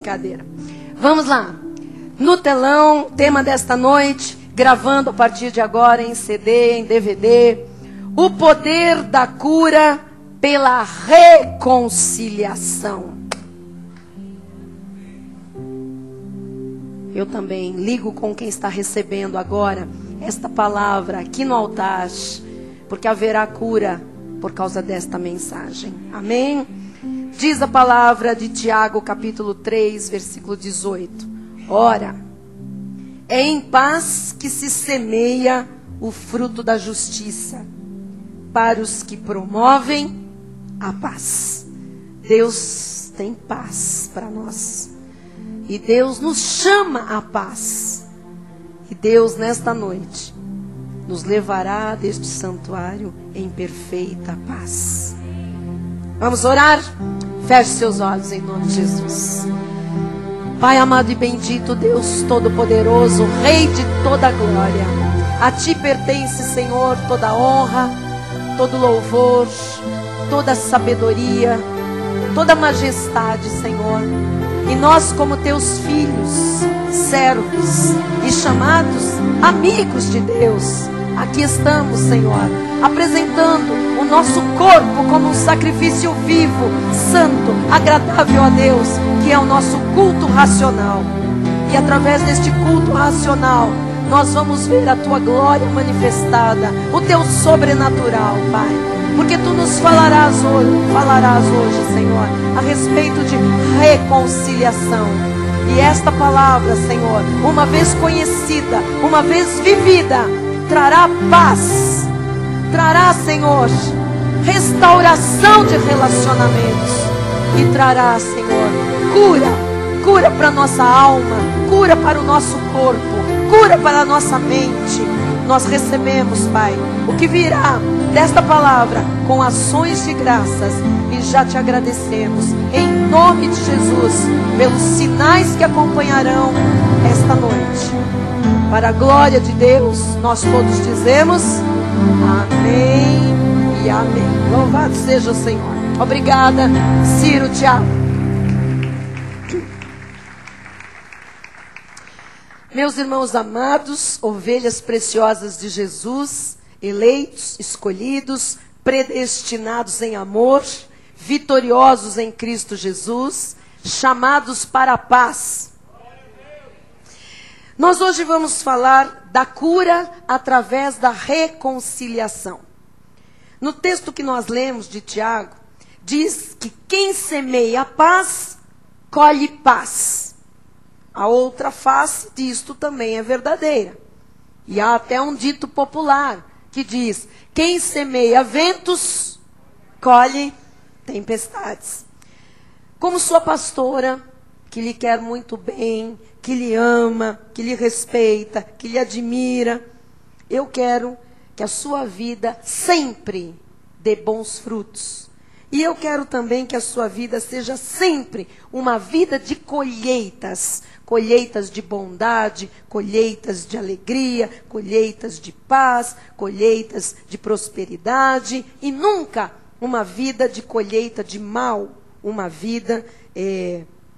Brincadeira. Vamos lá. No telão, tema desta noite, gravando a partir de agora em CD, em DVD. O poder da cura pela reconciliação. Eu também ligo com quem está recebendo agora esta palavra aqui no altar, porque haverá cura por causa desta mensagem. Amém? Diz a palavra de Tiago, capítulo 3, versículo 18. Ora, é em paz que se semeia o fruto da justiça, para os que promovem a paz. Deus tem paz para nós. E Deus nos chama à paz. E Deus, nesta noite, nos levará deste santuário em perfeita paz. Vamos orar? Feche seus olhos em nome de Jesus. Pai amado e bendito, Deus Todo-Poderoso, Rei de toda a glória. A Ti pertence, Senhor, toda a honra, todo louvor, toda a sabedoria, toda a majestade, Senhor. E nós, como Teus filhos, servos e chamados amigos de Deus, aqui estamos, Senhor, apresentando o nosso corpo como um sacrifício vivo, santo, agradável a Deus, que é o nosso culto racional. E através deste culto racional, nós vamos ver a Tua glória manifestada, o Teu sobrenatural, Pai. Porque Tu nos falarás hoje, Senhor, a respeito de reconciliação. E esta palavra, Senhor, uma vez conhecida, uma vez vivida, trará paz, trará, Senhor, restauração de relacionamentos. E trará, Senhor, cura para a nossa alma, cura para o nosso corpo, cura para a nossa mente. Nós recebemos, Pai, o que virá desta palavra com ações de graças e já Te agradecemos em nome de Jesus pelos sinais que acompanharão esta noite. Para a glória de Deus, nós todos dizemos amém e amém. Louvado seja o Senhor. Obrigada, Ciro, Tiago. Meus irmãos amados, ovelhas preciosas de Jesus, eleitos, escolhidos, predestinados em amor, vitoriosos em Cristo Jesus, chamados para a paz. Nós hoje vamos falar da cura através da reconciliação. No texto que nós lemos de Tiago, diz que quem semeia a paz, colhe paz. A outra face disto também é verdadeira. E há até um dito popular que diz: quem semeia ventos, colhe tempestades. Como sua pastora, que lhe quer muito bem, que lhe ama, que lhe respeita, que lhe admira, eu quero que a sua vida sempre dê bons frutos. E eu quero também que a sua vida seja sempre uma vida de colheitas. Colheitas de bondade, colheitas de alegria, colheitas de paz, colheitas de prosperidade. E nunca uma vida de colheita de mal, uma vida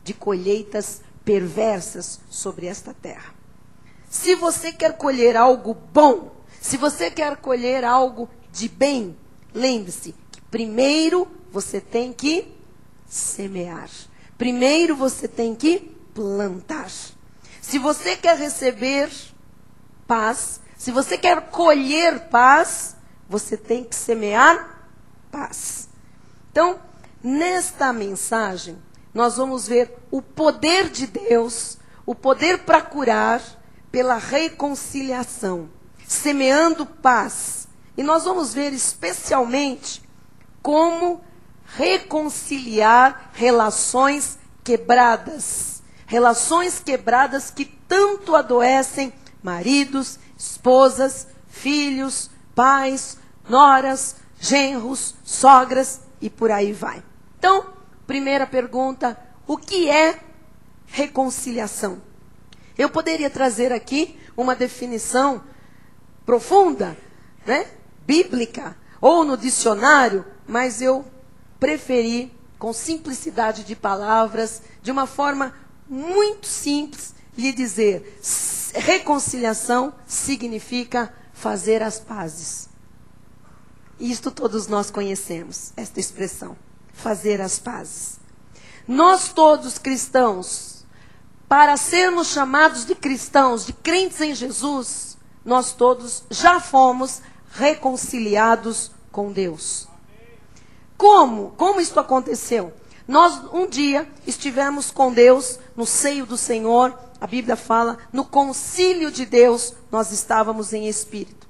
de colheitas perversas sobre esta terra. Se você quer colher algo bom, se você quer colher algo de bem, lembre-se que primeiro você tem que semear. Primeiro você tem que plantar. Se você quer receber paz, se você quer colher paz, você tem que semear paz. Então, nesta mensagem, nós vamos ver o poder de Deus, o poder para curar pela reconciliação, semeando paz. E nós vamos ver especialmente como reconciliar relações quebradas. Relações quebradas que tanto adoecem maridos, esposas, filhos, pais, noras, genros, sogras e por aí vai. Então, primeira pergunta: o que é reconciliação? Eu poderia trazer aqui uma definição profunda, né, bíblica, ou no dicionário, mas eu preferi, com simplicidade de palavras, de uma forma muito simples lhe dizer: reconciliação significa fazer as pazes. Isto todos nós conhecemos, esta expressão, fazer as pazes. Nós todos cristãos, para sermos chamados de cristãos, de crentes em Jesus, nós todos já fomos reconciliados com Deus. Como? Como isso aconteceu? Nós um dia estivemos com Deus no seio do Senhor, a Bíblia fala, no concílio de Deus, nós estávamos em espírito.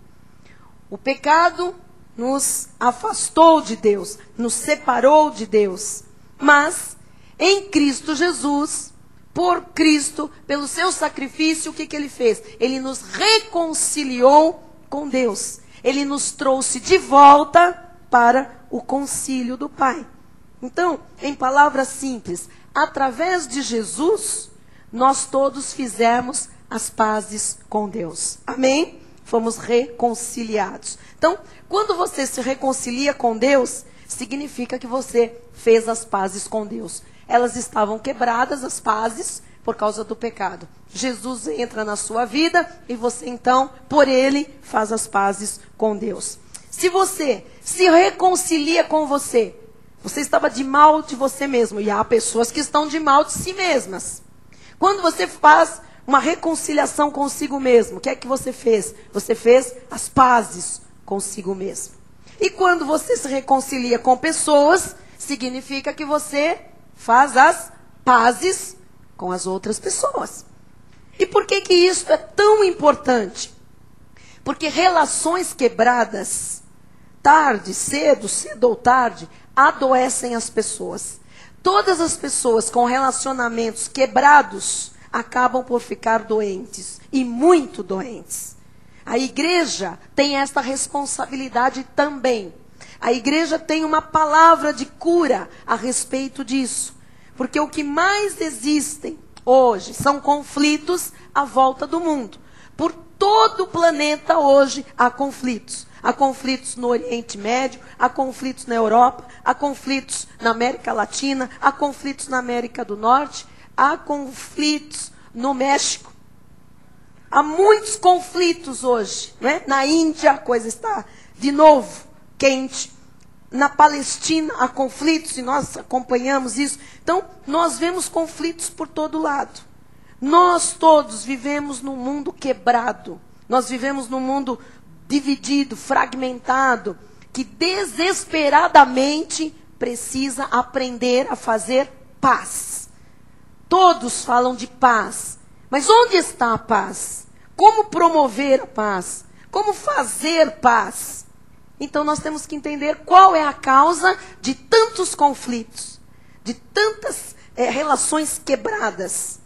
O pecado nos afastou de Deus, nos separou de Deus. Mas, em Cristo Jesus, por Cristo, pelo seu sacrifício, o que ele fez? Ele nos reconciliou com Deus. Ele nos trouxe de volta para o concílio do Pai. Então, em palavras simples, através de Jesus, nós todos fizemos as pazes com Deus. Amém? Fomos reconciliados. Então, quando você se reconcilia com Deus, significa que você fez as pazes com Deus. Elas estavam quebradas, as pazes, por causa do pecado. Jesus entra na sua vida e você então, por ele, faz as pazes com Deus. Se você se reconcilia com você, você estava de mal de você mesmo. E há pessoas que estão de mal de si mesmas. Quando você faz uma reconciliação consigo mesmo, o que é que você fez? Você fez as pazes consigo mesmo. E quando você se reconcilia com pessoas, significa que você faz as pazes com as outras pessoas. E por que que isso é tão importante? Porque relações quebradas, tarde, cedo ou tarde, adoecem as pessoas. Todas as pessoas com relacionamentos quebrados acabam por ficar doentes, e muito doentes. A igreja tem esta responsabilidade também. A igreja tem uma palavra de cura a respeito disso. Porque o que mais existem hoje são conflitos à volta do mundo. Por todo o planeta hoje há conflitos. Há conflitos no Oriente Médio, há conflitos na Europa, há conflitos na América Latina, há conflitos na América do Norte, há conflitos no México. Há muitos conflitos hoje, né? Na Índia a coisa está de novo quente. Na Palestina há conflitos e nós acompanhamos isso. Então, nós vemos conflitos por todo lado. Nós todos vivemos num mundo quebrado. Nós vivemos num mundo dividido, fragmentado, que desesperadamente precisa aprender a fazer paz. Todos falam de paz. Mas onde está a paz? Como promover a paz? Como fazer paz? Então nós temos que entender qual é a causa de tantos conflitos, de tantas relações quebradas.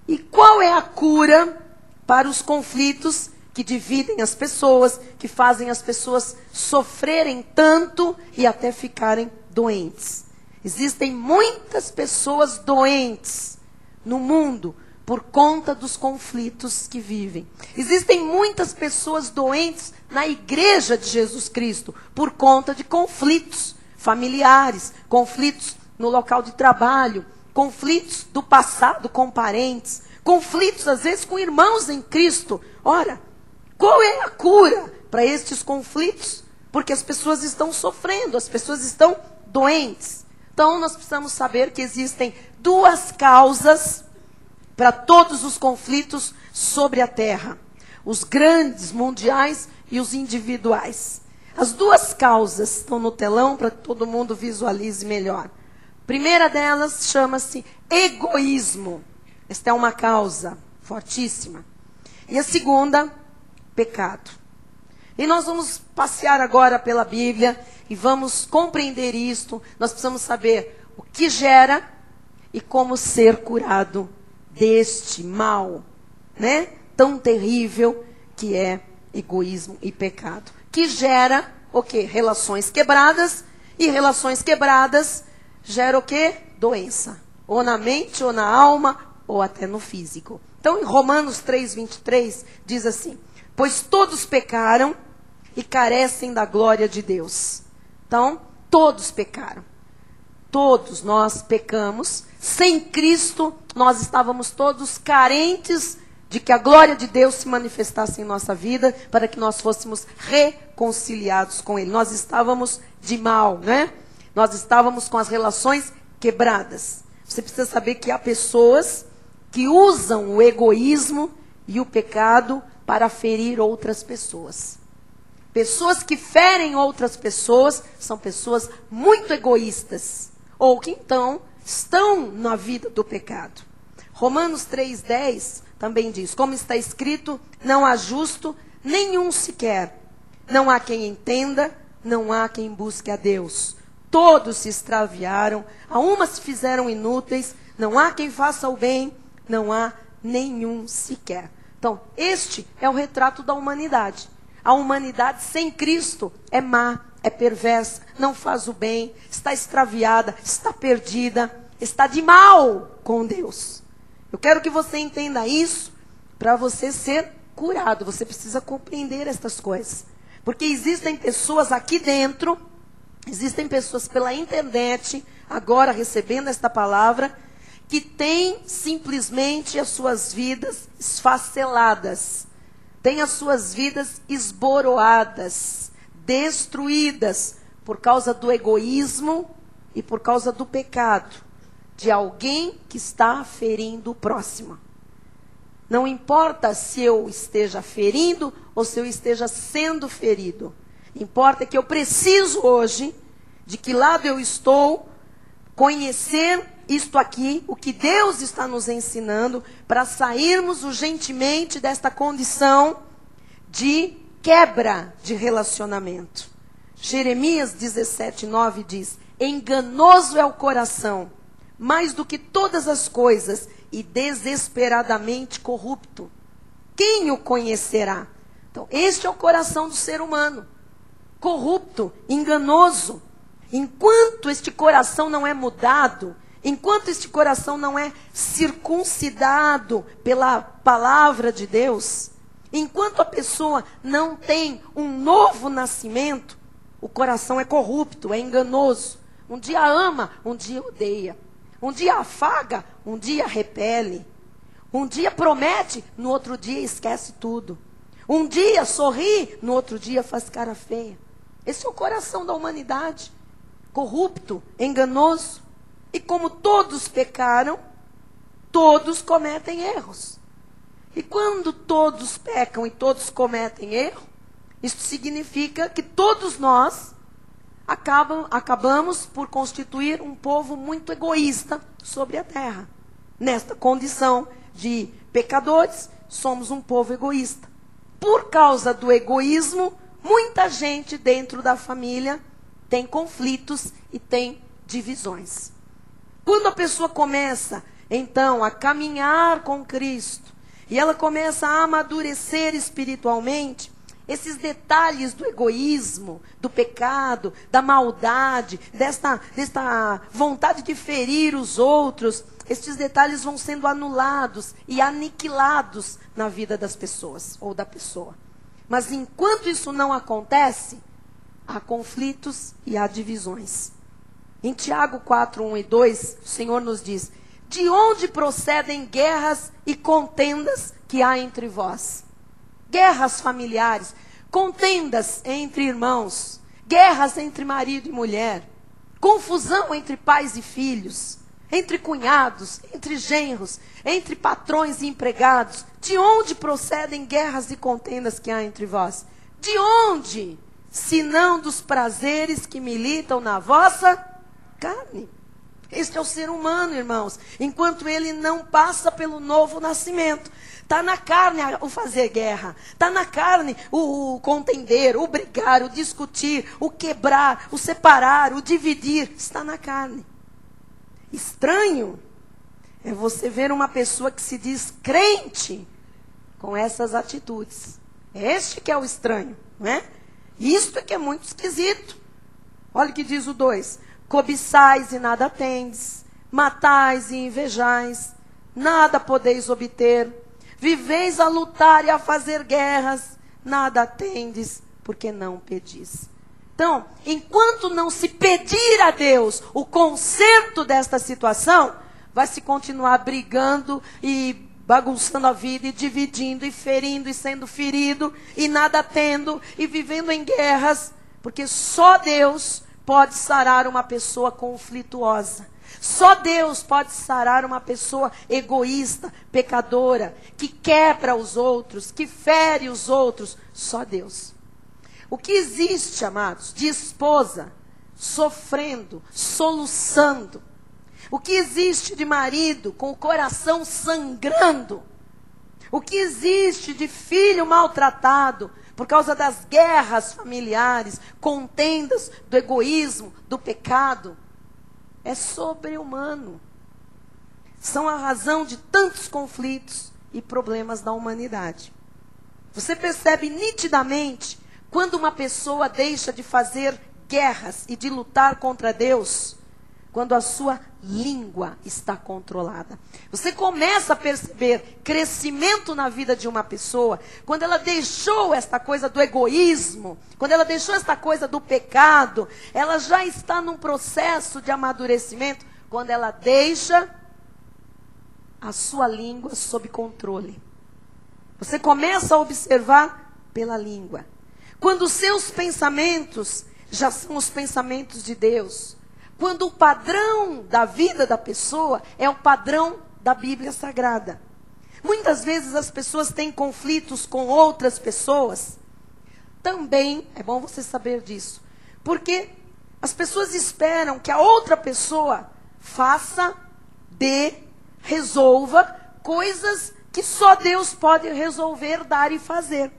E qual é a cura para os conflitos que dividem as pessoas, que fazem as pessoas sofrerem tanto e até ficarem doentes. Existem muitas pessoas doentes no mundo por conta dos conflitos que vivem. Existem muitas pessoas doentes na igreja de Jesus Cristo por conta de conflitos familiares, conflitos no local de trabalho, conflitos do passado com parentes, conflitos às vezes com irmãos em Cristo. Ora, qual é a cura para estes conflitos? Porque as pessoas estão sofrendo, as pessoas estão doentes. Então nós precisamos saber que existem duas causas para todos os conflitos sobre a terra. Os grandes, mundiais e os individuais. As duas causas estão no telão para que todo mundo visualize melhor. A primeira delas chama-se egoísmo. Esta é uma causa fortíssima. E a segunda, pecado. E nós vamos passear agora pela Bíblia e vamos compreender isto. Nós precisamos saber o que gera e como ser curado deste mal, né? Tão terrível que é egoísmo e pecado. Que gera o quê? Relações quebradas. E relações quebradas gera o quê? Doença. Ou na mente, ou na alma, ou até no físico. Então, em Romanos 3:23, diz assim: pois todos pecaram e carecem da glória de Deus. Então, todos pecaram. Todos nós pecamos, Sem Cristo, nós estávamos todos carentes de que a glória de Deus se manifestasse em nossa vida, para que nós fôssemos reconciliados com Ele. Nós estávamos de mal, né? Nós estávamos com as relações quebradas. Você precisa saber que há pessoas que usam o egoísmo e o pecado para ferir outras pessoas. Pessoas que ferem outras pessoas são pessoas muito egoístas, ou que então estão na vida do pecado. Romanos 3,10 também diz, como está escrito, não há justo nenhum sequer. Não há quem entenda, não há quem busque a Deus. Todos se extraviaram, a uma se fizeram inúteis, não há quem faça o bem, não há nenhum sequer. Então, este é o retrato da humanidade. A humanidade sem Cristo é má, é perversa, não faz o bem, está extraviada, está perdida, está de mal com Deus. Eu quero que você entenda isso para você ser curado. Você precisa compreender estas coisas. Porque existem pessoas aqui dentro, existem pessoas pela internet, agora recebendo esta palavra, que têm simplesmente as suas vidas esfaceladas, têm as suas vidas esboroadas, destruídas, por causa do egoísmo e por causa do pecado de alguém que está ferindo o próximo. Não importa se eu esteja ferindo ou se eu esteja sendo ferido. Importa que eu preciso hoje, de que lado eu estou, conhecer isto aqui, o que Deus está nos ensinando, para sairmos urgentemente desta condição de quebra de relacionamento. Jeremias 17:9 diz, enganoso é o coração, mais do que todas as coisas, e desesperadamente corrupto. Quem o conhecerá? Então, este é o coração do ser humano. Corrupto, enganoso. Enquanto este coração não é mudado, enquanto este coração não é circuncidado pela palavra de Deus, enquanto a pessoa não tem um novo nascimento, o coração é corrupto, é enganoso. Um dia ama, um dia odeia. Um dia afaga, um dia repele. Um dia promete, no outro dia esquece tudo. Um dia sorri, no outro dia faz cara feia. Esse é o coração da humanidade. Corrupto, enganoso. E como todos pecaram, todos cometem erros. E quando todos pecam e todos cometem erro, isso significa que todos nós acabamos por constituir um povo muito egoísta sobre a terra. Nesta condição de pecadores, somos um povo egoísta. Por causa do egoísmo, muita gente dentro da família tem conflitos e tem divisões. Quando a pessoa começa, então, a caminhar com Cristo, e ela começa a amadurecer espiritualmente, esses detalhes do egoísmo, do pecado, da maldade, desta vontade de ferir os outros, estes detalhes vão sendo anulados e aniquilados na vida das pessoas, ou da pessoa. Mas enquanto isso não acontece, há conflitos e há divisões. Em Tiago 4:1 e 2, o Senhor nos diz, de onde procedem guerras e contendas que há entre vós? Guerras familiares, contendas entre irmãos, guerras entre marido e mulher, confusão entre pais e filhos, entre cunhados, entre genros, entre patrões e empregados. De onde procedem guerras e contendas que há entre vós? De onde? Senão dos prazeres que militam na vossa carne. Este é o ser humano, irmãos, enquanto ele não passa pelo novo nascimento. Está na carne o fazer guerra. Está na carne o contender, o brigar, o discutir, o quebrar, o separar, o dividir. Está na carne. Estranho é você ver uma pessoa que se diz crente com essas atitudes. Este que é o estranho, não é? Isto é que é muito esquisito. Olha o que diz o 2. Cobiçais e nada tendes, matais e invejais, nada podeis obter. Viveis a lutar e a fazer guerras, nada tendes, porque não pedis. Então, enquanto não se pedir a Deus o conserto desta situação, vai se continuar brigando e bagunçando a vida, e dividindo, e ferindo, e sendo ferido, e nada tendo, e vivendo em guerras, porque só Deus pode sarar uma pessoa conflituosa. Só Deus pode sarar uma pessoa egoísta, pecadora, que quebra os outros, que fere os outros. Só Deus. O que existe, amados, de esposa sofrendo, soluçando, o que existe de marido com o coração sangrando, o que existe de filho maltratado por causa das guerras familiares, contendas do egoísmo, do pecado, é sobre-humano. São a razão de tantos conflitos e problemas da humanidade. Você percebe nitidamente quando uma pessoa deixa de fazer guerras e de lutar contra Deus, quando a sua língua está controlada. Você começa a perceber crescimento na vida de uma pessoa, quando ela deixou esta coisa do egoísmo, quando ela deixou esta coisa do pecado, ela já está num processo de amadurecimento, quando ela deixa a sua língua sob controle. Você começa a observar pela língua. Quando os seus pensamentos já são os pensamentos de Deus. Quando o padrão da vida da pessoa é o padrão da Bíblia Sagrada. Muitas vezes as pessoas têm conflitos com outras pessoas. Também é bom você saber disso. Porque as pessoas esperam que a outra pessoa faça, resolva coisas que só Deus pode resolver, dar e fazer.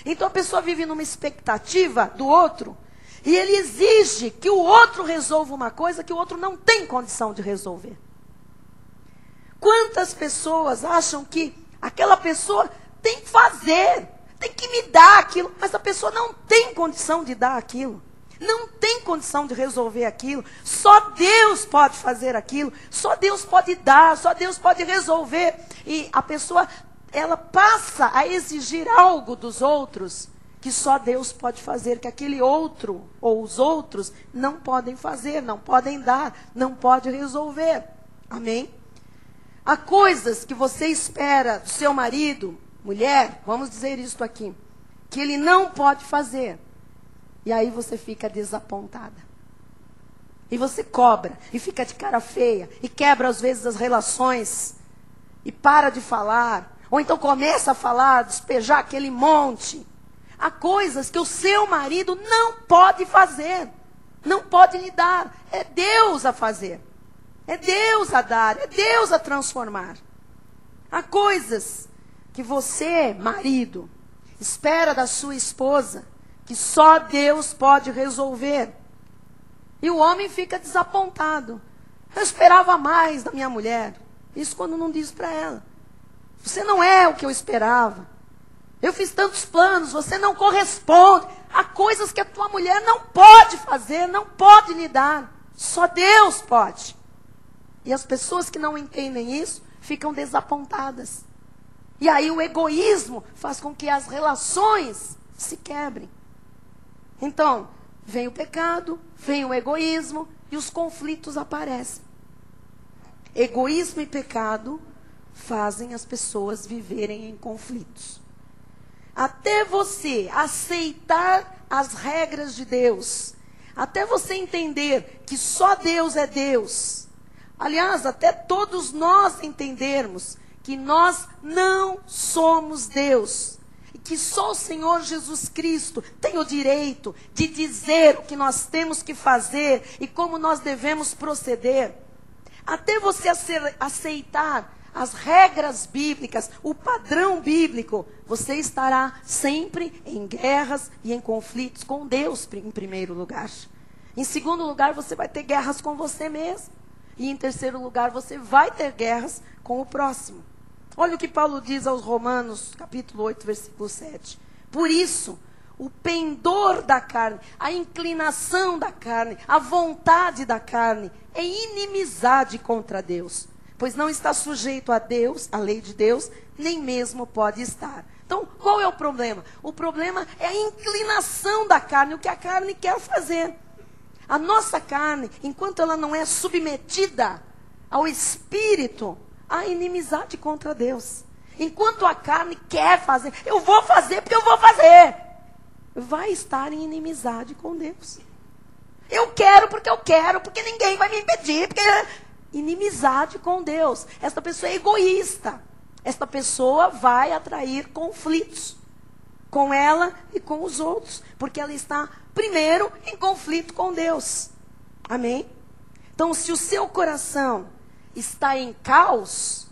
Então a pessoa vive numa expectativa do outro. E ele exige que o outro resolva uma coisa que o outro não tem condição de resolver. Quantas pessoas acham que aquela pessoa tem que fazer, tem que me dar aquilo, mas a pessoa não tem condição de dar aquilo, não tem condição de resolver aquilo. Só Deus pode fazer aquilo, só Deus pode dar, só Deus pode resolver. E a pessoa, ela passa a exigir algo dos outros que só Deus pode fazer, que aquele outro ou os outros não podem fazer, não podem dar, não pode resolver. Amém? Há coisas que você espera do seu marido, mulher, vamos dizer isto aqui, que ele não pode fazer. E aí você fica desapontada. E você cobra, e fica de cara feia, e quebra às vezes as relações, e para de falar, ou então começa a falar, despejar aquele monte. Há coisas que o seu marido não pode fazer, não pode lhe dar. É Deus a fazer, é Deus a dar, é Deus a transformar. Há coisas que você, marido, espera da sua esposa, que só Deus pode resolver. E o homem fica desapontado. Eu esperava mais da minha mulher. Isso quando não diz para ela. Você não é o que eu esperava. Eu fiz tantos planos, você não corresponde. Há coisas que a tua mulher não pode fazer, não pode lhe dar. Só Deus pode. E as pessoas que não entendem isso, ficam desapontadas. E aí o egoísmo faz com que as relações se quebrem. Então, vem o pecado, vem o egoísmo e os conflitos aparecem. Egoísmo e pecado fazem as pessoas viverem em conflitos. Até você aceitar as regras de Deus, até você entender que só Deus é Deus, aliás, até todos nós entendermos que nós não somos Deus, e que só o Senhor Jesus Cristo tem o direito de dizer o que nós temos que fazer e como nós devemos proceder, até você aceitar as regras bíblicas, o padrão bíblico, você estará sempre em guerras e em conflitos com Deus em primeiro lugar. Em segundo lugar, você vai ter guerras com você mesmo. E em terceiro lugar, você vai ter guerras com o próximo. Olha o que Paulo diz aos Romanos, capítulo 8, versículo 7. Por isso, o pendor da carne, a inclinação da carne, a vontade da carne, é inimizade contra Deus. Pois não está sujeito a Deus, a lei de Deus, nem mesmo pode estar. Então, qual é o problema? O problema é a inclinação da carne, o que a carne quer fazer. A nossa carne, enquanto ela não é submetida ao espírito, há inimizade contra Deus. Enquanto a carne quer fazer, eu vou fazer porque eu vou fazer, vai estar em inimizade com Deus. Eu quero porque ninguém vai me impedir, porque inimizade com Deus. Esta pessoa é egoísta. Esta pessoa vai atrair conflitos com ela e com os outros, porque ela está primeiro em conflito com Deus. Amém? Então, se o seu coração está em caos,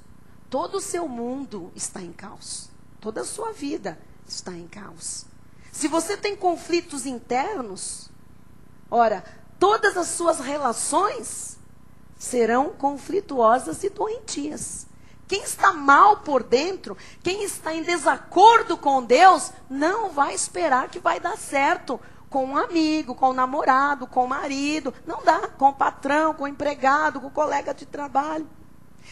todo o seu mundo está em caos. Toda a sua vida está em caos. Se você tem conflitos internos, ora, todas as suas relações serão conflituosas e doentias. Quem está mal por dentro, quem está em desacordo com Deus, não vai esperar que vai dar certo com um amigo, com um namorado, com o marido. Não dá, com o patrão, com o empregado, com o colega de trabalho.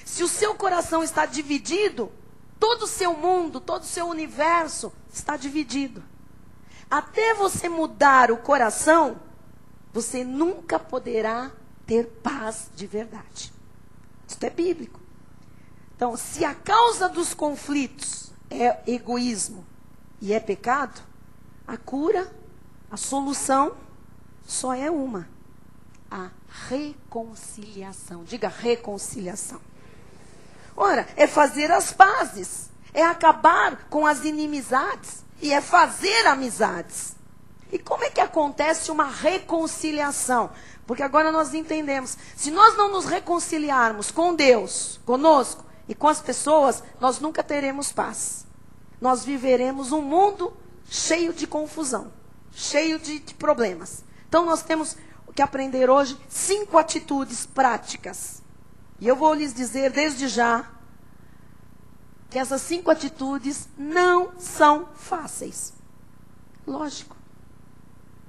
Se o seu coração está dividido, todo o seu mundo, todo o seu universo está dividido. Até você mudar o coração, você nunca poderá ter paz de verdade. Isso é bíblico. Então, se a causa dos conflitos é egoísmo e é pecado, a cura, a solução só é uma: a reconciliação. Diga reconciliação. Ora, é fazer as pazes, é acabar com as inimizades e é fazer amizades. E como é que acontece uma reconciliação? Porque agora nós entendemos, se nós não nos reconciliarmos com Deus, conosco e com as pessoas, nós nunca teremos paz. Nós viveremos um mundo cheio de confusão, cheio de problemas. Então nós temos que aprender hoje 5 atitudes práticas. E eu vou lhes dizer desde já que essas 5 atitudes não são fáceis. Lógico.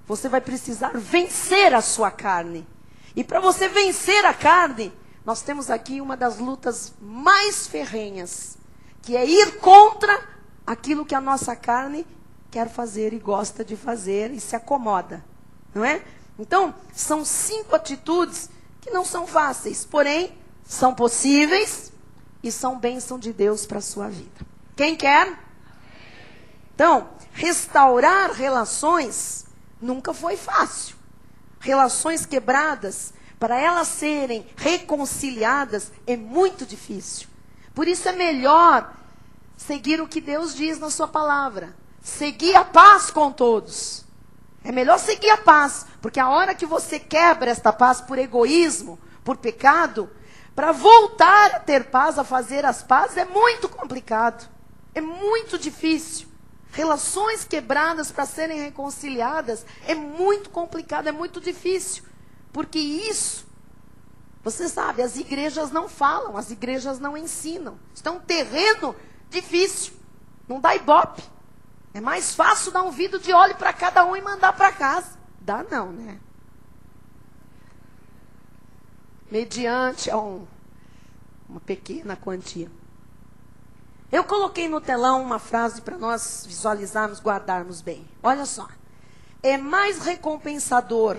Você vai precisar vencer a sua carne. E para você vencer a carne, nós temos aqui uma das lutas mais ferrenhas, que é ir contra aquilo que a nossa carne quer fazer e gosta de fazer e se acomoda. Não é? Então, são 5 atitudes que não são fáceis, porém, são possíveis e são bênção de Deus para a sua vida. Quem quer? Então, restaurar relações nunca foi fácil. Relações quebradas, para elas serem reconciliadas, é muito difícil. Por isso é melhor seguir o que Deus diz na sua palavra. Seguir a paz com todos. É melhor seguir a paz, porque a hora que você quebra esta paz por egoísmo, por pecado, para voltar a ter paz, a fazer as pazes, é muito complicado. É muito difícil. Relações quebradas para serem reconciliadas é muito complicado, é muito difícil. Porque isso, você sabe, as igrejas não falam, as igrejas não ensinam. Isso é um terreno difícil. Não dá ibope. É mais fácil dar um vidro de óleo para cada um e mandar para casa. Dá não, né? Mediante a uma pequena quantia. Eu coloquei no telão uma frase para nós visualizarmos, guardarmos bem. Olha só. É mais recompensador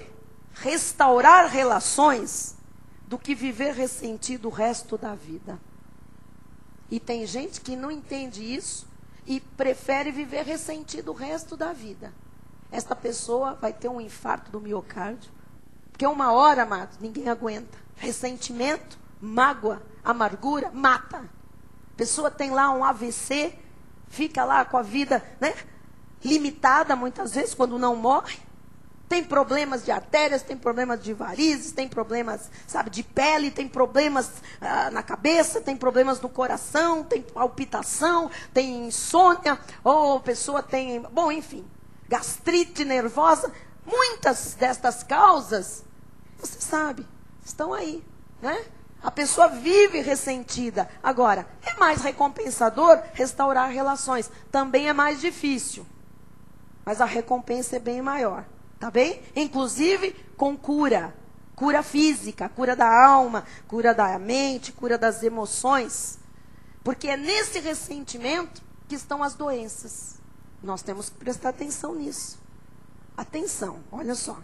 restaurar relações do que viver ressentido o resto da vida. E tem gente que não entende isso e prefere viver ressentido o resto da vida. Esta pessoa vai ter um infarto do miocárdio, porque uma hora, amado, ninguém aguenta. Ressentimento, mágoa, amargura, mata. A pessoa tem lá um AVC, fica lá com a vida, né, limitada muitas vezes, quando não morre. Tem problemas de artérias, tem problemas de varizes, tem problemas, sabe, de pele, tem problemas na cabeça, tem problemas no coração, tem palpitação, tem insônia, ou a pessoa tem, bom, enfim, gastrite nervosa. Muitas destas causas, você sabe, estão aí, né? A pessoa vive ressentida. Agora, é mais recompensador restaurar relações. Também é mais difícil, mas a recompensa é bem maior. Tá bem? Inclusive com cura. Cura física, cura da alma, cura da mente, cura das emoções. Porque é nesse ressentimento que estão as doenças. Nós temos que prestar atenção nisso. Atenção, olha só.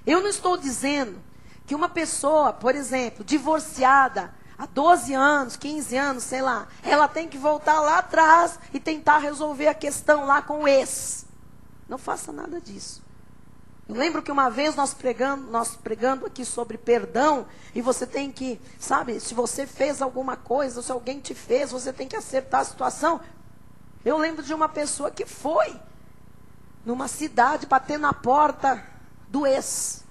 Eu não estou dizendo que uma pessoa, por exemplo, divorciada, há 12 anos, 15 anos, sei lá, ela tem que voltar lá atrás e tentar resolver a questão lá com o ex. Não faça nada disso. Eu lembro que uma vez nós pregando aqui sobre perdão, e você tem que, sabe, se você fez alguma coisa, se alguém te fez, você tem que acertar a situação. Eu lembro de uma pessoa que foi numa cidade bater na porta do ex.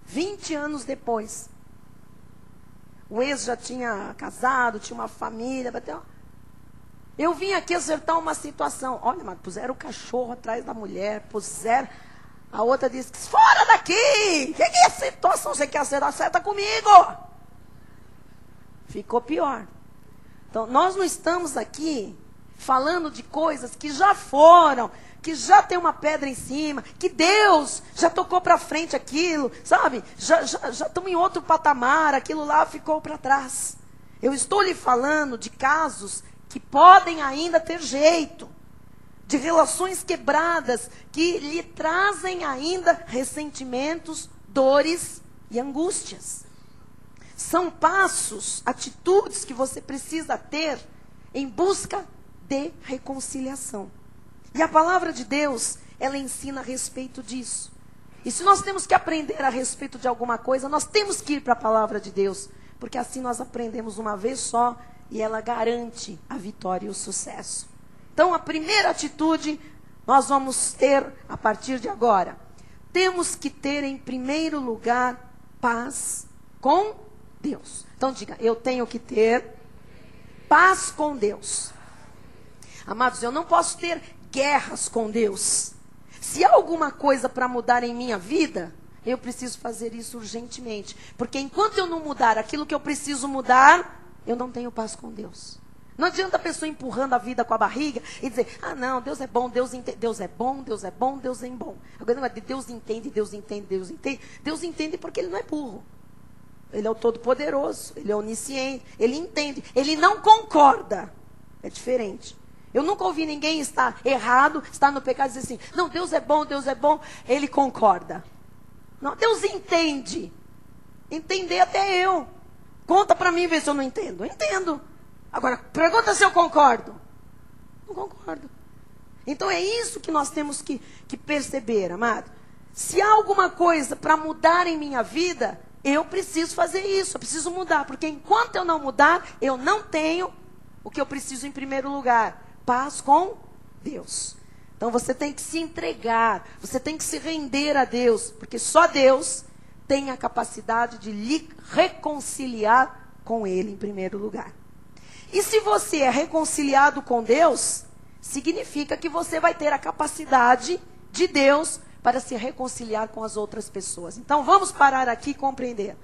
20 anos depois. O ex já tinha casado, tinha uma família, bateu. Eu vim aqui acertar uma situação. Olha, mas puseram o cachorro atrás da mulher, puseram. A outra disse, fora daqui! Que é essa situação? Você quer acertar? Acerta comigo! Ficou pior. Então, nós não estamos aqui falando de coisas que já foram, que já tem uma pedra em cima, que Deus já tocou para frente aquilo, sabe? Já estamos em outro patamar, aquilo lá ficou para trás. Eu estou lhe falando de casos que podem ainda ter jeito, de relações quebradas que lhe trazem ainda ressentimentos, dores e angústias. São passos, atitudes que você precisa ter em busca de reconciliação. E a palavra de Deus, ela ensina a respeito disso. E se nós temos que aprender a respeito de alguma coisa, nós temos que ir para a palavra de Deus, porque assim nós aprendemos uma vez só e ela garante a vitória e o sucesso. Então, a primeira atitude nós vamos ter a partir de agora. Temos que ter em primeiro lugar paz com Deus. Então diga, eu tenho que ter paz com Deus. Amados, eu não posso ter guerras com Deus. Se há alguma coisa para mudar em minha vida, eu preciso fazer isso urgentemente. Porque enquanto eu não mudar aquilo que eu preciso mudar, eu não tenho paz com Deus. Não adianta a pessoa empurrando a vida com a barriga e dizer, ah não, Deus é bom, Deus entende. Deus é bom, Deus é bom, Deus é bom. Agora, Deus entende, Deus entende, Deus entende. Deus entende porque Ele não é burro. Ele é o Todo-Poderoso, Ele é onisciente, Ele entende. Ele não concorda. É diferente. Eu nunca ouvi ninguém estar errado, estar no pecado e dizer assim, não, Deus é bom, Ele concorda. Não, Deus entende. Entender até eu. Conta para mim, ver se eu não entendo. Eu entendo. Agora, pergunta se eu concordo. Não concordo. Então é isso que nós temos que perceber, amado. Se há alguma coisa para mudar em minha vida, eu preciso fazer isso, eu preciso mudar. Porque enquanto eu não mudar, eu não tenho o que eu preciso em primeiro lugar. Paz com Deus. Então você tem que se entregar, você tem que se render a Deus. Porque só Deus tem a capacidade de lhe reconciliar com Ele em primeiro lugar. E se você é reconciliado com Deus, significa que você vai ter a capacidade de Deus para se reconciliar com as outras pessoas. Então vamos parar aqui e compreender.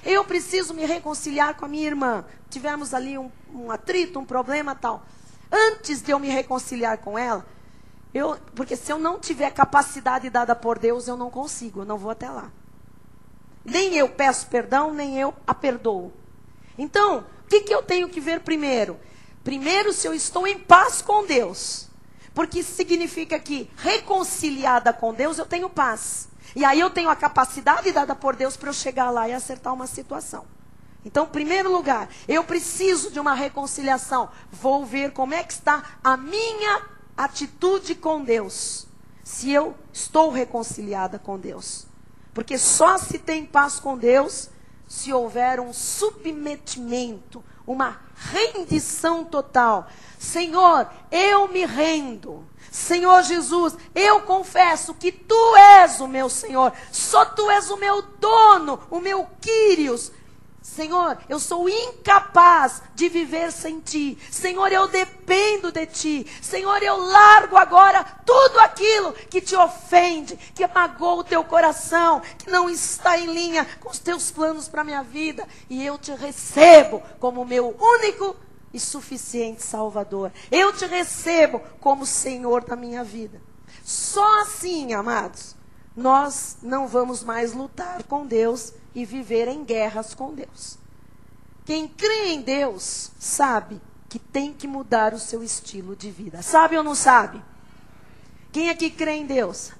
Eu preciso me reconciliar com a minha irmã. Tivemos ali um atrito, um problema tal. Antes de eu me reconciliar com ela, porque se eu não tiver capacidade dada por Deus, eu não consigo, eu não vou até lá. Nem eu peço perdão, nem eu a perdoo. Então, o que eu tenho que ver primeiro? Primeiro, se eu estou em paz com Deus. Porque isso significa que, reconciliada com Deus, eu tenho paz. E aí eu tenho a capacidade dada por Deus para eu chegar lá e acertar uma situação. Então, em primeiro lugar, eu preciso de uma reconciliação. Vou ver como é que está a minha atitude com Deus. Se eu estou reconciliada com Deus. Porque só se tem paz com Deus se houver um submetimento, uma rendição total. Senhor, eu me rendo. Senhor Jesus, eu confesso que Tu és o meu Senhor. Só Tu és o meu dono, o meu Quírios. Senhor, eu sou incapaz de viver sem Ti. Senhor, eu dependo de Ti. Senhor, eu largo agora tudo aquilo que Te ofende, que magoa o Teu coração, que não está em linha com os Teus planos para a minha vida. E eu Te recebo como meu único e suficiente Salvador. Eu Te recebo como Senhor da minha vida. Só assim, amados, nós não vamos mais lutar com Deus e viver em guerras com Deus. Quem crê em Deus sabe que tem que mudar o seu estilo de vida. Sabe ou não sabe? Quem aqui crê em Deus?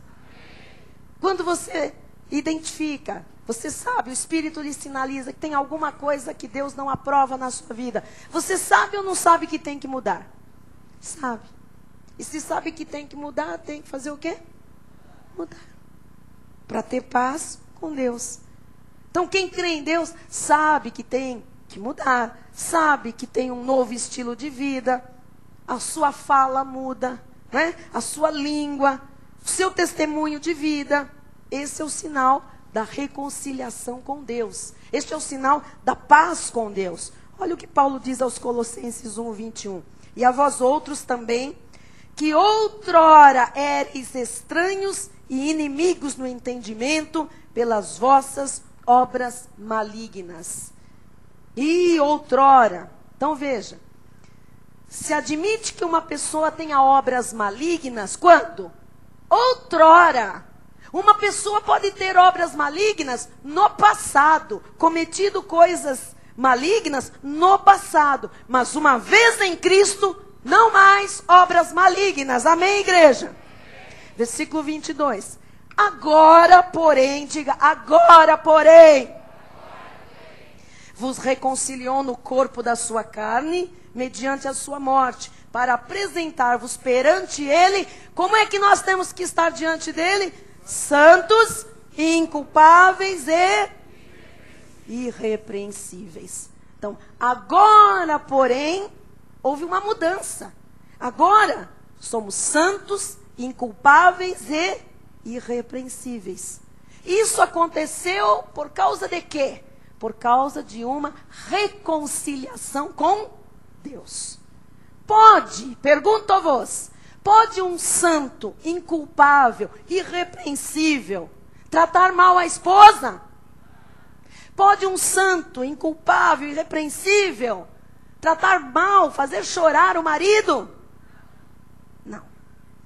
Quando você identifica. Você sabe, o Espírito lhe sinaliza que tem alguma coisa que Deus não aprova na sua vida. Você sabe ou não sabe que tem que mudar? Sabe. E se sabe que tem que mudar, tem que fazer o quê? Mudar. Para ter paz com Deus. Então quem crê em Deus sabe que tem que mudar. Sabe que tem um novo estilo de vida. A sua fala muda, né? A sua língua, o seu testemunho de vida. Esse é o sinal da reconciliação com Deus. Este é o sinal da paz com Deus. Olha o que Paulo diz aos Colossenses 1:21. E a vós outros também, que outrora éreis estranhos e inimigos no entendimento, pelas vossas obras malignas. E outrora. Então veja, se admite que uma pessoa tenha obras malignas, quando? Outrora. Uma pessoa pode ter obras malignas no passado, cometido coisas malignas no passado, mas uma vez em Cristo, não mais obras malignas. Amém, igreja? Versículo 22. Agora, porém, diga, agora, porém, vos reconciliou no corpo da sua carne, mediante a sua morte, para apresentar-vos perante Ele. Como é que nós temos que estar diante dEle? Santos, inculpáveis e irrepreensíveis. Então, agora, porém, houve uma mudança. Agora, somos santos, inculpáveis e irrepreensíveis. Isso aconteceu por causa de quê? Por causa de uma reconciliação com Deus. Pode, pergunto a vós, pode um santo, inculpável, irrepreensível, tratar mal a esposa? Pode um santo, inculpável, irrepreensível, tratar mal, fazer chorar o marido? Não,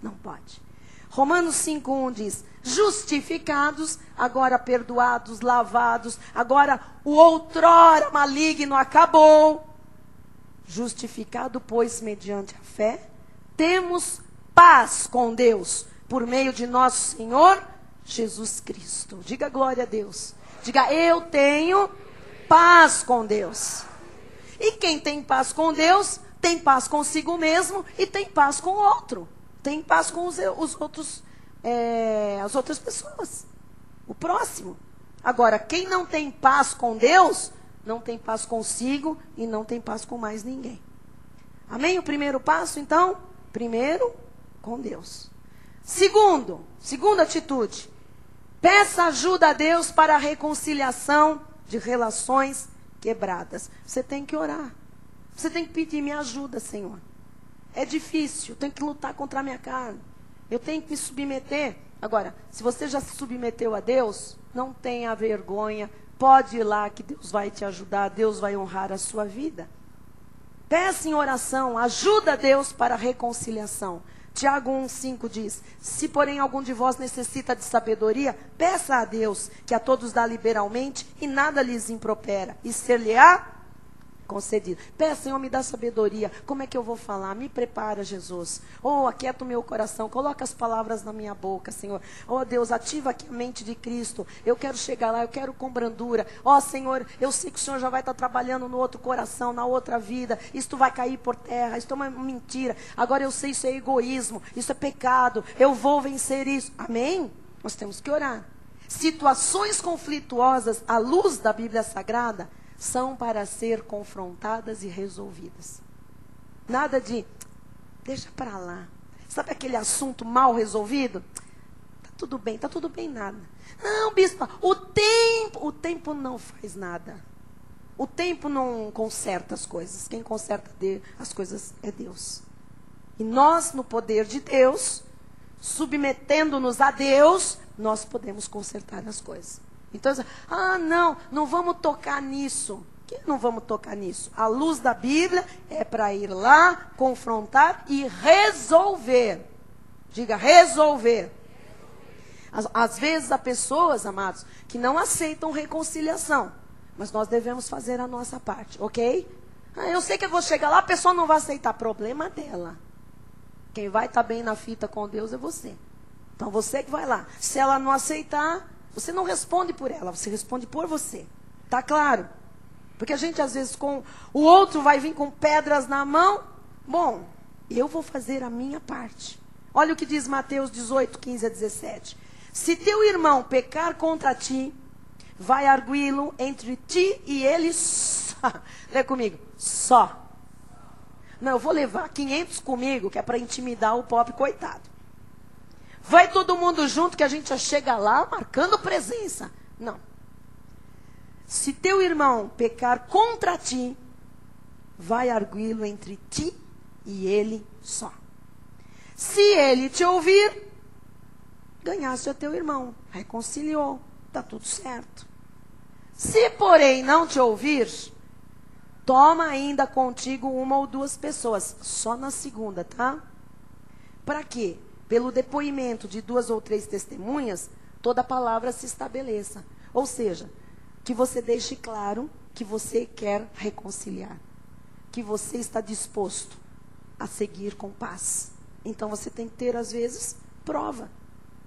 não pode. Romanos 5:1 diz, justificados, agora perdoados, lavados, agora o outrora maligno acabou. Justificado, pois, mediante a fé, temos paz com Deus, por meio de nosso Senhor Jesus Cristo. Diga glória a Deus. Diga, eu tenho paz com Deus. E quem tem paz com Deus, tem paz consigo mesmo e tem paz com o outro. Tem paz com os outros, as outras pessoas. O próximo. Agora, quem não tem paz com Deus, não tem paz consigo e não tem paz com mais ninguém. Amém? O primeiro passo, então, primeiro, com Deus. Segunda atitude, peça ajuda a Deus para a reconciliação de relações quebradas. Você tem que orar. Você tem que pedir, me ajuda, Senhor. É difícil, eu tenho que lutar contra a minha carne. Eu tenho que me submeter. Agora, se você já se submeteu a Deus, não tenha vergonha. Pode ir lá que Deus vai te ajudar, Deus vai honrar a sua vida. Peça em oração, ajuda a Deus para a reconciliação. Tiago 1:5 diz, se porém algum de vós necessita de sabedoria, peça a Deus, que a todos dá liberalmente e nada lhes impropera, e ser-lhe-á concedido. Peça, Senhor, me dá sabedoria. Como é que eu vou falar? Me prepara, Jesus. Oh, aquieta o meu coração. Coloca as palavras na minha boca, Senhor. Oh, Deus, ativa aqui a mente de Cristo. Eu quero chegar lá, eu quero com brandura. Oh, Senhor, eu sei que o Senhor já vai estar trabalhando no outro coração, na outra vida. Isto vai cair por terra. Isto é uma mentira. Agora eu sei, isso é egoísmo. Isso é pecado. Eu vou vencer isso. Amém? Nós temos que orar. Situações conflituosas, à luz da Bíblia Sagrada, são para ser confrontadas e resolvidas. Nada de, deixa para lá. Sabe aquele assunto mal resolvido? Tá tudo bem nada. Não, bispo, o tempo não faz nada. O tempo não conserta as coisas. Quem conserta as coisas é Deus. E nós, no poder de Deus, submetendo-nos a Deus, nós podemos consertar as coisas. Então, não vamos tocar nisso. Que não vamos tocar nisso? A luz da Bíblia é para ir lá, confrontar e resolver. Diga, resolver. Às vezes há pessoas, amados, que não aceitam reconciliação. Mas nós devemos fazer a nossa parte, ok? Eu sei que eu vou chegar lá, a pessoa não vai aceitar. Problema dela. Quem vai estar bem na fita com Deus é você. Então você que vai lá. Se ela não aceitar, Você não responde por ela, você responde por você. Tá claro? Porque a gente, às vezes, com o outro vai vir com pedras na mão. Bom, eu vou fazer a minha parte. Olha o que diz Mateus 18, 15 a 17. Se teu irmão pecar contra ti, vai arguí-lo entre ti e ele só. Lê comigo. Só. Não, eu vou levar 500 comigo, que é para intimidar o pobre coitado. Vai todo mundo junto que a gente já chega lá marcando presença. Não. Se teu irmão pecar contra ti, vai arguí-lo entre ti e ele só. Se ele te ouvir, ganhaste a teu irmão. Reconciliou. Está tudo certo. Se, porém, não te ouvir, toma ainda contigo uma ou duas pessoas. Só na segunda, tá? Para quê? Pelo depoimento de 2 ou 3 testemunhas, toda palavra se estabeleça. Ou seja, que você deixe claro que você quer reconciliar. Que você está disposto a seguir com paz. Então você tem que ter, às vezes, prova.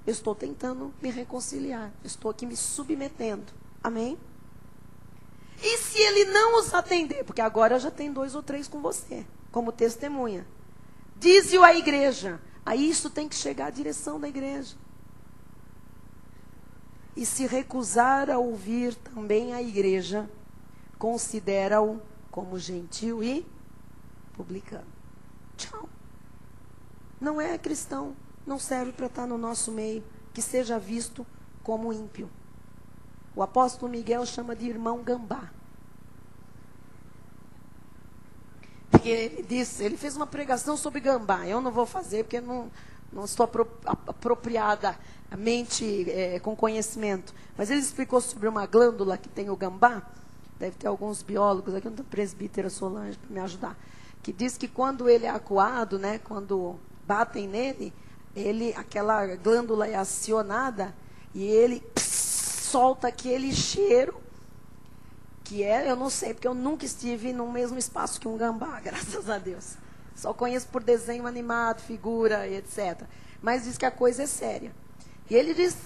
Eu estou tentando me reconciliar. Estou aqui me submetendo. Amém? E se ele não os atender? Porque agora já tem 2 ou 3 com você, como testemunha. Dize-o à igreja. Aí isso tem que chegar à direção da igreja. E se recusar a ouvir também a igreja, considera-o como gentil e publicano. Tchau. Não é cristão, não serve para estar no nosso meio, que seja visto como ímpio. O apóstolo Miguel chama de irmão gambá. Porque ele fez uma pregação sobre gambá. Eu não vou fazer porque não estou apropriadamente com conhecimento. Mas ele explicou sobre uma glândula que tem o gambá. Deve ter alguns biólogos aqui, a presbítera Solange para me ajudar. Que diz que quando ele é acuado, né, quando batem nele, aquela glândula é acionada e ele solta aquele cheiro. Que eu não sei, porque eu nunca estive no mesmo espaço que um gambá, graças a Deus. Só conheço por desenho animado, figura, etc. Mas diz que a coisa é séria. E ele diz,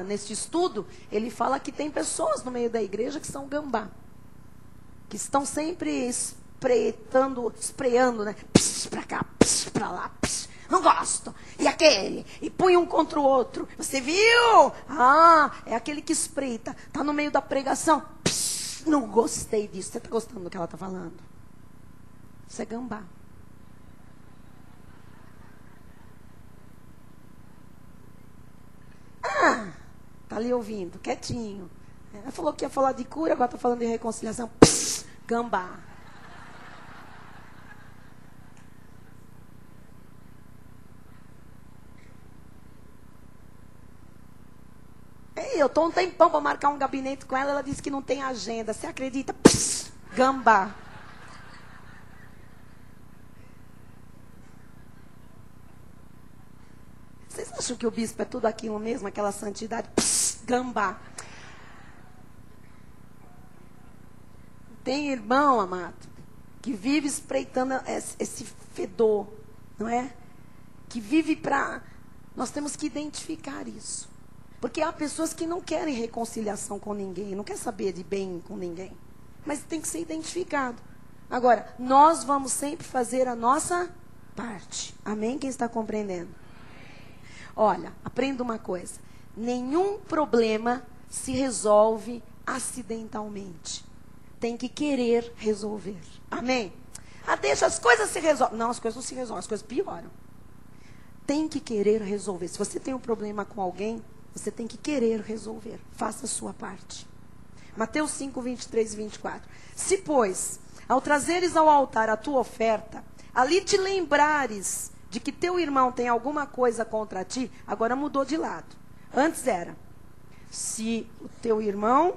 neste estudo, ele fala que tem pessoas no meio da igreja que são gambá. Que estão sempre espreando, né? Psh, pra cá, psh, pra lá, psh, não gosto. E aquele? E põe um contra o outro. Você viu? Ah, é aquele que espreita. Está no meio da pregação. Psh, não gostei disso. Você está gostando do que ela está falando? Isso é gambá. Ah, está ali ouvindo, quietinho. Ela falou que ia falar de cura, agora está falando de reconciliação. Psh, gambá. Eu estou um tempão para marcar um gabinete com ela. Ela disse que não tem agenda. Você acredita? Pss, gambá. Vocês acham que o bispo é tudo aquilo mesmo? Aquela santidade? Pss, gambá. Tem irmão, amado, que vive espreitando esse fedor, não é? Que vive para... Nós temos que identificar isso. Porque há pessoas que não querem reconciliação com ninguém, não querem saber de bem com ninguém. Mas tem que ser identificado. Agora, nós vamos sempre fazer a nossa parte. Amém? Quem está compreendendo? Olha, aprenda uma coisa. Nenhum problema se resolve acidentalmente. Tem que querer resolver. Amém? Ah, deixa, as coisas se resolvem. Não, as coisas não se resolvem, as coisas pioram. Tem que querer resolver. Se você tem um problema com alguém, você tem que querer resolver. Faça a sua parte. Mateus 5, 23 e 24. Se, pois, ao trazeres ao altar a tua oferta, ali te lembrares de que teu irmão tem alguma coisa contra ti, agora mudou de lado. Antes era, se o teu irmão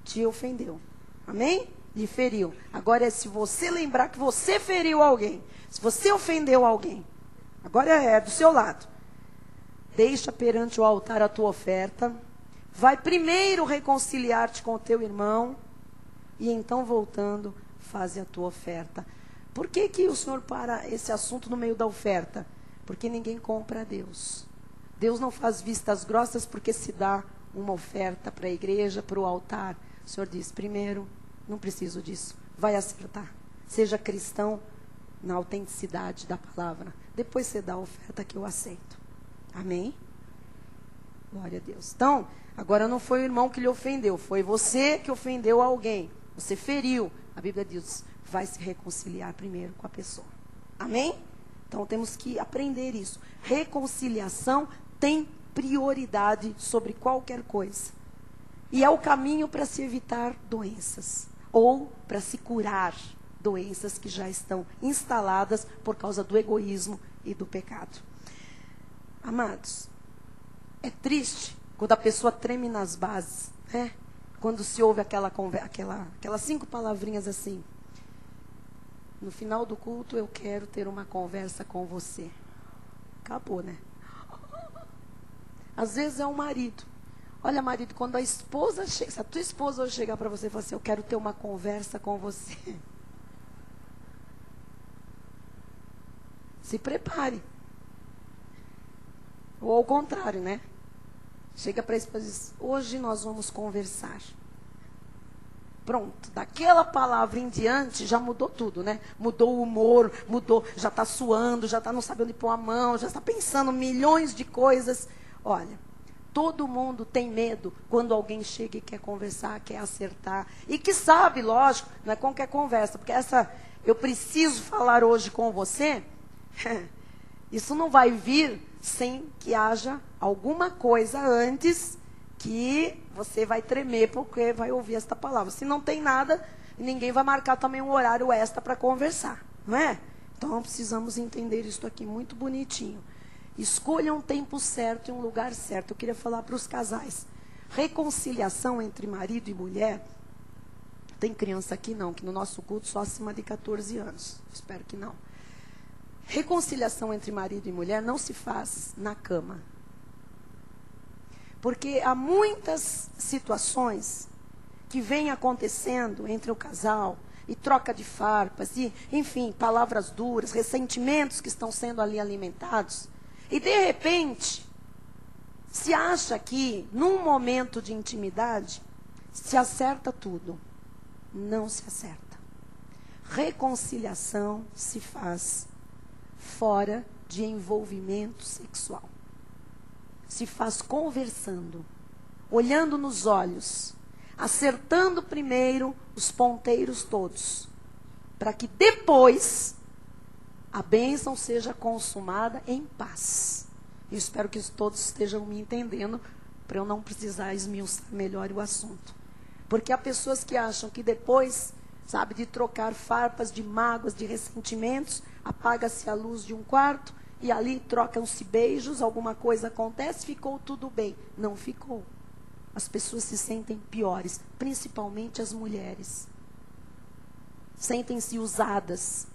te ofendeu. Amém? Lhe feriu. Agora é se você lembrar que você feriu alguém. Se você ofendeu alguém. Agora é do seu lado. Deixa perante o altar a tua oferta. Vai primeiro reconciliar-te com o teu irmão. E então, voltando, faze a tua oferta. Por que o Senhor para esse assunto no meio da oferta? Porque ninguém compra a Deus. Deus não faz vistas grossas porque se dá uma oferta para a igreja, para o altar. O Senhor diz, primeiro, não preciso disso, vai acertar. Seja cristão na autenticidade da palavra. Depois você dá a oferta que eu aceito. Amém? Glória a Deus. Então, agora não foi o irmão que lhe ofendeu, foi você que ofendeu alguém. Você feriu. A Bíblia diz, vai se reconciliar primeiro com a pessoa. Amém? Então temos que aprender isso. Reconciliação tem prioridade sobre qualquer coisa. E é o caminho para se evitar doenças. Ou para se curar doenças que já estão instaladas por causa do egoísmo e do pecado. Amados, é triste quando a pessoa treme nas bases, né? Quando se ouve aquelas 5 palavrinhas assim. No final do culto eu quero ter uma conversa com você. Acabou, né? Às vezes é o marido. Olha, marido, quando a esposa chega, se a tua esposa hoje chegar para você e falar assim, eu quero ter uma conversa com você. Se prepare. Ou ao contrário, né? Chega para a esposa e diz, hoje nós vamos conversar. Pronto, daquela palavra em diante já mudou tudo, né? Mudou o humor, mudou, já está suando, já está não sabendo onde pôr a mão, já está pensando milhões de coisas. Olha, todo mundo tem medo quando alguém chega e quer conversar, quer acertar. E que sabe, lógico, não é qualquer conversa, porque eu preciso falar hoje com você, isso não vai vir sem que haja alguma coisa antes que você vai tremer porque vai ouvir esta palavra. Se não tem nada, ninguém vai marcar também um horário extra para conversar, não é? Então precisamos entender isso aqui muito bonitinho. Escolha um tempo certo e um lugar certo. Eu queria falar para os casais. Reconciliação entre marido e mulher. Tem criança aqui não, que no nosso culto só acima de 14 anos. Espero que não. Reconciliação entre marido e mulher não se faz na cama. Porque há muitas situações que vêm acontecendo entre o casal, e troca de farpas, e, enfim, palavras duras, ressentimentos que estão sendo ali alimentados. E, de repente, se acha que, num momento de intimidade, se acerta tudo. Não se acerta. Reconciliação se faz fora de envolvimento sexual. Se faz conversando, olhando nos olhos, acertando primeiro os ponteiros todos, para que depois a bênção seja consumada em paz. Eu espero que todos estejam me entendendo, para eu não precisar esmiuçar melhor o assunto. Porque há pessoas que acham que depois, sabe, de trocar farpas, de mágoas, de ressentimentos, apaga-se a luz de um quarto, e ali trocam-se beijos, alguma coisa acontece, ficou tudo bem. Não ficou. As pessoas se sentem piores, principalmente as mulheres. Sentem-se usadas,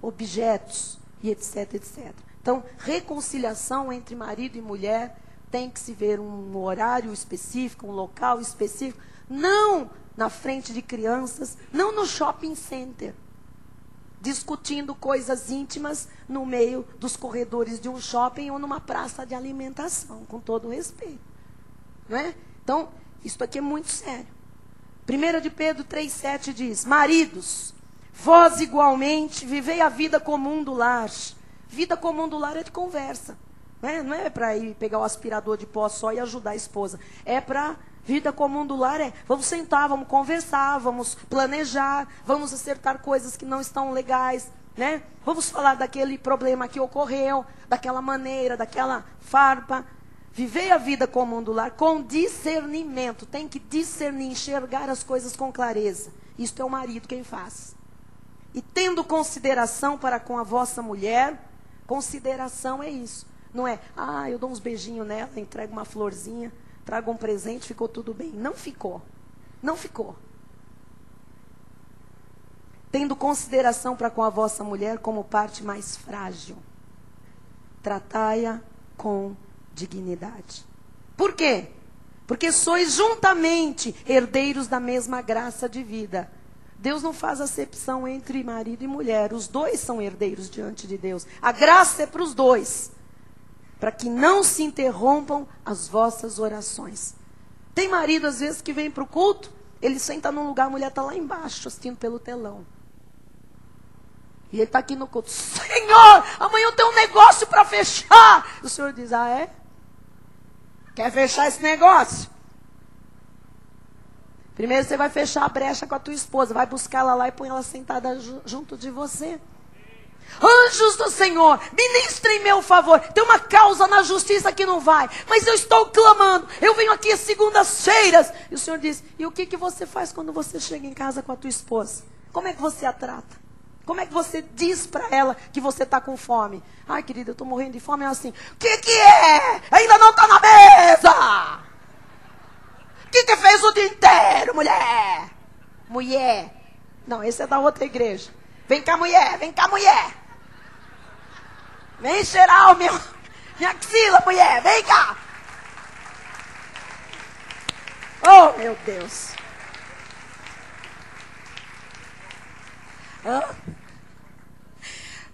objetos, e etc, etc. Então, reconciliação entre marido e mulher tem que se ver um horário específico, um local específico. Não na frente de crianças, não no shopping center. Discutindo coisas íntimas no meio dos corredores de um shopping ou numa praça de alimentação, com todo respeito. Não é? Então, isso aqui é muito sério. 1 de Pedro 3,7 diz, maridos, vós igualmente vivei a vida comum do lar. Vida comum do lar é de conversa. Não é para ir pegar o aspirador de pó só e ajudar a esposa. É para... Vida comum do lar é, vamos sentar, vamos conversar, vamos planejar, vamos acertar coisas que não estão legais, né? Vamos falar daquele problema que ocorreu, daquela maneira, daquela farpa. Viver a vida comum do lar com discernimento. Tem que discernir, enxergar as coisas com clareza. Isto é o marido quem faz. E tendo consideração para com a vossa mulher, consideração é isso. Não é, eu dou uns beijinhos nela, entrego uma florzinha, trago um presente, ficou tudo bem. Não ficou. Não ficou. Tendo consideração para com a vossa mulher como parte mais frágil. Tratai-a com dignidade. Por quê? Porque sois juntamente herdeiros da mesma graça de vida. Deus não faz acepção entre marido e mulher. Os dois são herdeiros diante de Deus. A graça é para os dois. para que não se interrompam as vossas orações. Tem marido, às vezes, que vem para o culto, ele senta num lugar, a mulher está lá embaixo, assistindo pelo telão. E ele está aqui no culto. Senhor, amanhã eu tenho um negócio para fechar. O Senhor diz, ah, é? Quer fechar esse negócio? Primeiro você vai fechar a brecha com a tua esposa. Vai buscar ela lá e põe ela sentada junto de você. Anjos do Senhor, ministrem em meu favor. Tem uma causa na justiça que não vai, mas eu estou clamando. Eu venho aqui às segundas-feiras. E o Senhor diz, e o que você faz quando você chega em casa com a tua esposa? Como é que você a trata? Como é que você diz para ela que você está com fome? Ai, querida, eu estou morrendo de fome. É assim, o que é? Ainda não está na mesa. O que fez o dia inteiro, mulher? Mulher. Não, esse é da outra igreja. Vem cá, mulher. Vem cá, mulher. Vem cheirar minha axila, mulher. Vem cá. Oh, meu Deus.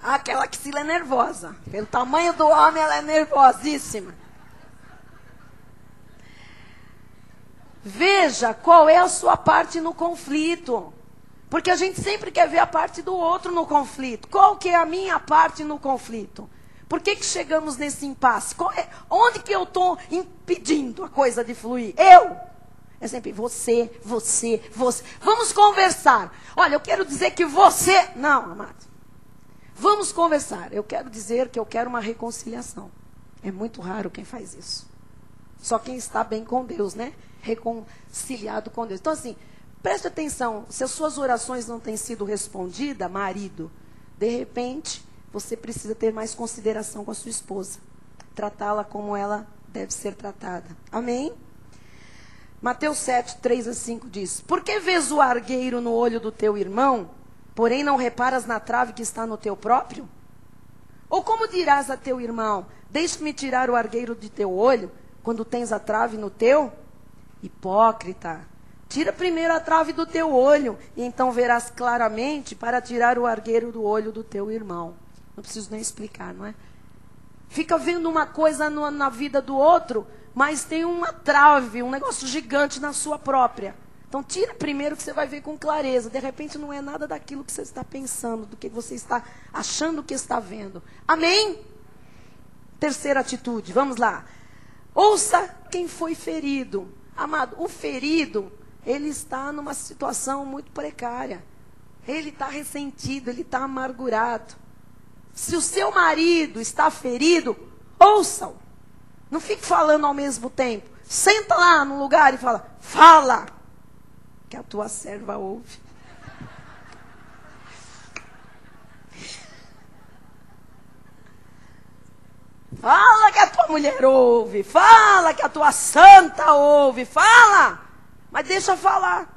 Aquela axila é nervosa. Pelo tamanho do homem, ela é nervosíssima. Veja qual é a sua parte no conflito. Porque a gente sempre quer ver a parte do outro no conflito. Qual que é a minha parte no conflito? Por que chegamos nesse impasse? Onde que eu estou impedindo a coisa de fluir? Eu. É sempre você. Vamos conversar. Olha, eu quero dizer que você... Não, amado. Vamos conversar. Eu quero dizer que eu quero uma reconciliação. É muito raro quem faz isso. Só quem está bem com Deus, né? Reconciliado com Deus. Então, assim, preste atenção. Se as suas orações não têm sido respondidas, marido, de repente, você precisa ter mais consideração com a sua esposa. Tratá-la como ela deve ser tratada. Amém? Mateus 7, 3-5 diz, por que vês o argueiro no olho do teu irmão, porém não reparas na trave que está no teu próprio? Ou como dirás a teu irmão, deixa-me tirar o argueiro de teu olho, quando tens a trave no teu? Hipócrita, tira primeiro a trave do teu olho, e então verás claramente para tirar o argueiro do olho do teu irmão. Não preciso nem explicar, não é? Fica vendo uma coisa na vida do outro, mas tem uma trave, um negócio gigante na sua própria. Então tira primeiro que você vai ver com clareza. De repente não é nada daquilo que você está pensando, do que você está achando que está vendo. Amém? Terceira atitude, vamos lá. Ouça quem foi ferido. Amado, o ferido, ele está numa situação muito precária. Ele está ressentido, ele está amargurado. Se o seu marido está ferido, ouça-o. Não fique falando ao mesmo tempo. Senta lá no lugar e fala, que a tua serva ouve. Fala que a tua mulher ouve. Fala que a tua santa ouve. Fala. Mas deixa falar.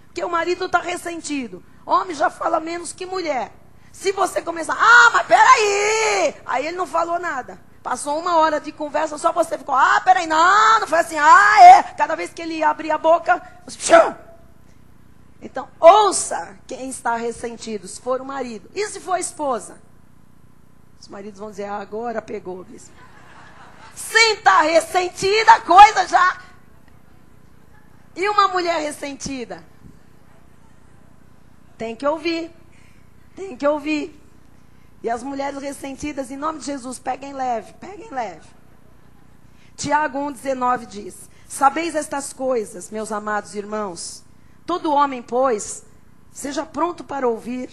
Porque o marido está ressentido. Homem já fala menos que mulher. Se você começar, mas peraí. Aí ele não falou nada. Passou 1 hora de conversa, só você ficou, peraí, não foi assim, é. Cada vez que ele abria a boca, então, ouça quem está ressentido, se for o marido. E se for a esposa? Os maridos vão dizer, agora pegou. Sem estar ressentida, a coisa já... E uma mulher ressentida? Tem que ouvir. Tem que ouvir. E as mulheres ressentidas, em nome de Jesus, peguem leve, peguem leve. Tiago 1,19 diz, sabeis estas coisas, meus amados irmãos, todo homem, pois, seja pronto para ouvir,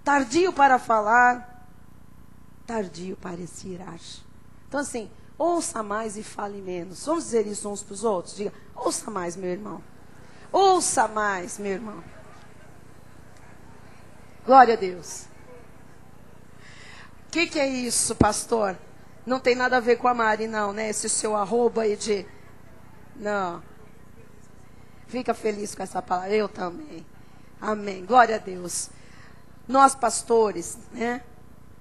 tardio para falar, tardio para se irar. Então assim, ouça mais e fale menos. Vamos dizer isso uns para os outros? Diga, ouça mais, meu irmão. Ouça mais, meu irmão. Glória a Deus. O que é isso, pastor? Não tem nada a ver com a Mari, não, né? Esse seu arroba aí de... Não. Fica feliz com essa palavra. Eu também. Amém. Glória a Deus. Nós, pastores, né?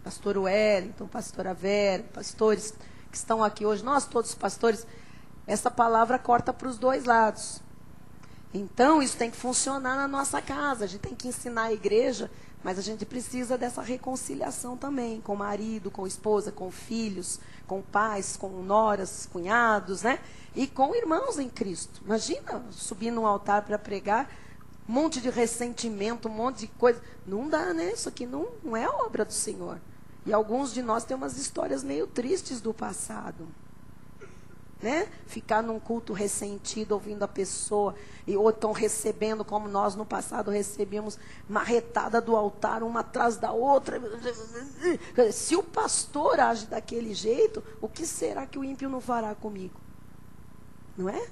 Pastor Wellington, pastora Vera, pastores que estão aqui hoje, nós todos pastores, essa palavra corta para os dois lados. Então, isso tem que funcionar na nossa casa. A gente tem que ensinar a igreja Mas a gente precisa dessa reconciliação também, com o marido, com a esposa, com filhos, com pais, com noras, cunhados, né? E com irmãos em Cristo. Imagina subir num altar para pregar, um monte de ressentimento, um monte de coisa. Não dá, né? Isso aqui não é obra do Senhor. E alguns de nós têm umas histórias meio tristes do passado. Né? Ficar num culto ressentido, ouvindo a pessoa, ou estão recebendo, como nós no passado recebíamos, marretada do altar, uma atrás da outra. Se o pastor age daquele jeito, o que será que o ímpio não fará comigo? Não é?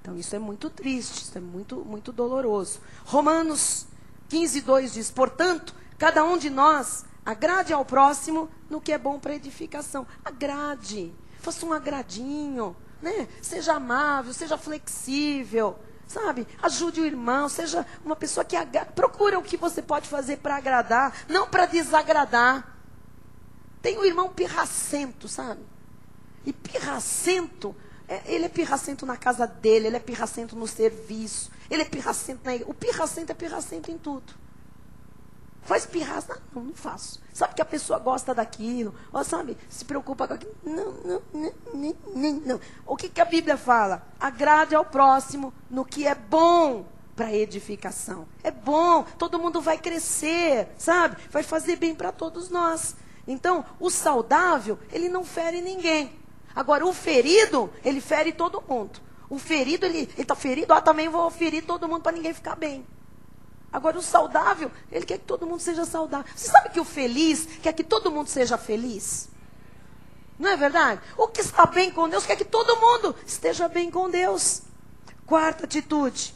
Então isso é muito triste, isso é muito, muito doloroso. Romanos 15:2 diz: portanto, cada um de nós agrade ao próximo no que é bom para edificação. Agrade. Faça um agradinho, né? Seja amável, seja flexível, sabe? Ajude o irmão, seja uma pessoa que procura o que você pode fazer para agradar, não para desagradar. Tem o irmão pirracento, sabe? E pirracento, ele é pirracento na casa dele, ele é pirracento no serviço, ele é pirracento na igreja. O pirracento é pirracento em tudo. Faz pirraça? Não faço. Sabe que a pessoa gosta daquilo? Ou sabe, se preocupa com aquilo? Não. O que a Bíblia fala? Agrade ao próximo no que é bom para edificação. É bom, todo mundo vai crescer, sabe? Vai fazer bem para todos nós. Então, o saudável, ele não fere ninguém. Agora, o ferido, ele fere todo mundo. O ferido, ele está ferido, também vou ferir todo mundo para ninguém ficar bem. Agora, o saudável, ele quer que todo mundo seja saudável. Você sabe que o feliz quer que todo mundo seja feliz? Não é verdade? O que está bem com Deus quer que todo mundo esteja bem com Deus. Quarta atitude: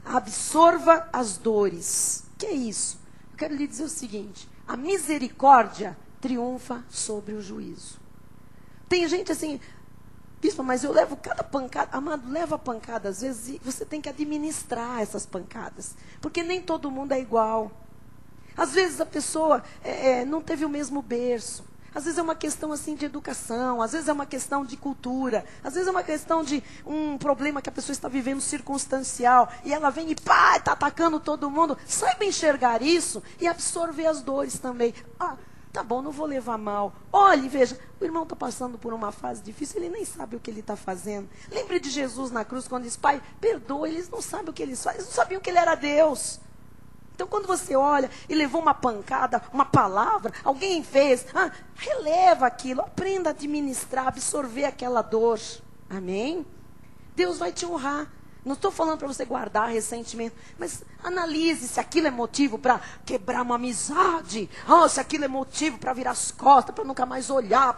absorva as dores. O que é isso? Eu quero lhe dizer o seguinte: a misericórdia triunfa sobre o juízo. Tem gente assim... Bispo, mas eu levo cada pancada. Amado, leva pancada às vezes e você tem que administrar essas pancadas. Porque nem todo mundo é igual. Às vezes a pessoa não teve o mesmo berço. Às vezes é uma questão assim de educação. Às vezes é uma questão de cultura. Às vezes é uma questão de um problema que a pessoa está vivendo circunstancial. E ela vem e pá, está atacando todo mundo. Saiba enxergar isso e absorver as dores também. Tá bom, não vou levar mal. Olhe, veja, o irmão está passando por uma fase difícil, ele nem sabe o que ele está fazendo. Lembre de Jesus na cruz, quando diz: Pai, perdoa, eles não sabem o que eles fazem, eles não sabiam que ele era Deus. Então, quando você olha e levou uma pancada, uma palavra, alguém fez, releva aquilo, aprenda a administrar, absorver aquela dor. Amém? Deus vai te honrar. Não estou falando para você guardar ressentimento, mas analise se aquilo é motivo para quebrar uma amizade. Se aquilo é motivo para virar as costas, para nunca mais olhar.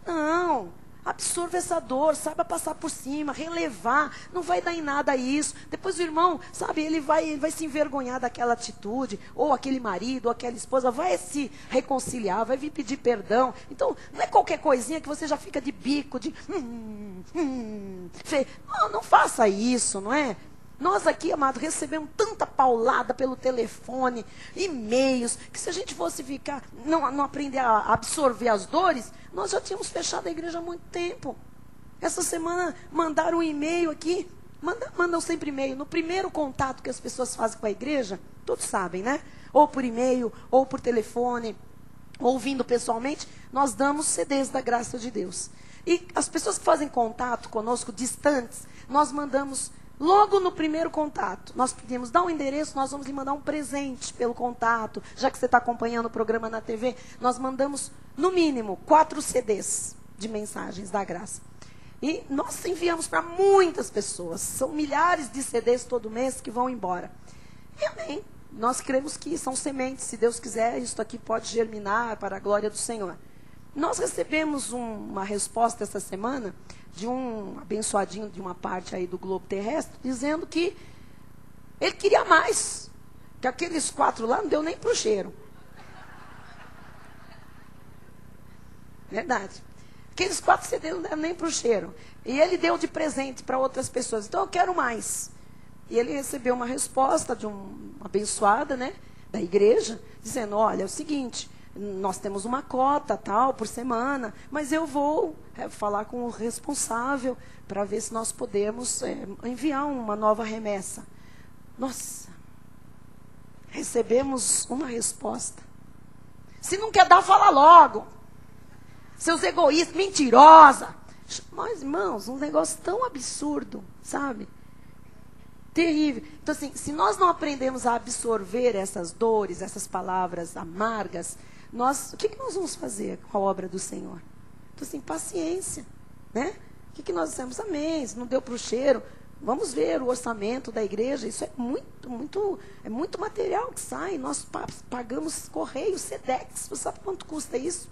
Não, absorva essa dor, saiba passar por cima, relevar. Não vai dar em nada isso. Depois o irmão, sabe, ele vai se envergonhar daquela atitude, ou aquele marido, ou aquela esposa, vai se reconciliar, vai vir pedir perdão. Então, não é qualquer coisinha que você já fica de bico, de... Não faça isso, não é? Nós aqui, amado, recebemos tanta paulada pelo telefone, e-mails, que se a gente fosse ficar, não aprender a absorver as dores, nós já tínhamos fechado a igreja há muito tempo. Essa semana mandaram um e-mail aqui, mandam sempre e-mail. No primeiro contato que as pessoas fazem com a igreja, todos sabem, né? Ou por e-mail, ou por telefone, ou vindo pessoalmente, nós damos CDs da graça de Deus. E as pessoas que fazem contato conosco, distantes, nós mandamos logo no primeiro contato. Nós pedimos, dá um endereço, nós vamos lhe mandar um presente pelo contato. Já que você está acompanhando o programa na TV, nós mandamos, no mínimo, 4 CDs de mensagens da graça. E nós enviamos para muitas pessoas. São milhares de CDs todo mês que vão embora. E amém. Nós cremos que são sementes. Se Deus quiser, isso aqui pode germinar para a glória do Senhor. Nós recebemos uma resposta essa semana de um abençoadinho de uma parte aí do globo terrestre, dizendo que ele queria mais, que aqueles 4 lá não deu nem para o cheiro. Verdade. Aqueles 4 CDs não deram nem para o cheiro. E ele deu de presente para outras pessoas. Então eu quero mais. E ele recebeu uma resposta de uma abençoada, né, da igreja, dizendo: olha, é o seguinte... Nós temos uma cota, tal, por semana, mas eu vou falar com o responsável para ver se nós podemos enviar uma nova remessa. Nossa, recebemos uma resposta. Se não quer dar, fala logo. Seus egoístas, mentirosa. Mas, irmãos, um negócio tão absurdo, sabe? Terrível. Então, assim, se nós não aprendemos a absorver essas dores, essas palavras amargas, o que nós vamos fazer com a obra do Senhor? Então, assim, paciência, né? O que nós dissemos? Amém, se não deu para o cheiro, vamos ver o orçamento da igreja. Isso é muito material que sai. Nós pagamos correio, Sedex. Você sabe quanto custa isso?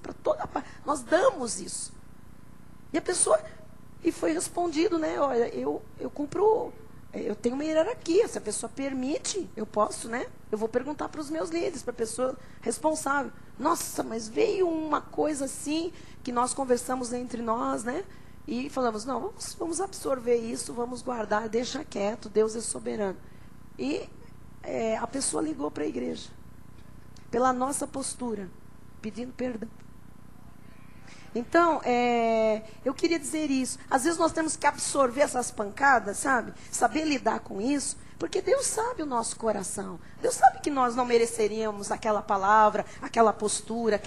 Nós damos isso. E a pessoa, e foi respondido, né? Olha, eu cumpro, eu tenho uma hierarquia. Se a pessoa permite, eu posso, né? Eu vou perguntar para os meus líderes, para a pessoa responsável. Nossa, mas veio uma coisa assim, que nós conversamos entre nós, né? E falamos, não, vamos absorver isso, vamos guardar, deixa quieto, Deus é soberano. E a pessoa ligou para a igreja, pela nossa postura, pedindo perdão. Então, eu queria dizer isso. Às vezes nós temos que absorver essas pancadas, sabe? Saber lidar com isso. Porque Deus sabe o nosso coração. Deus sabe que nós não mereceríamos aquela palavra, aquela postura,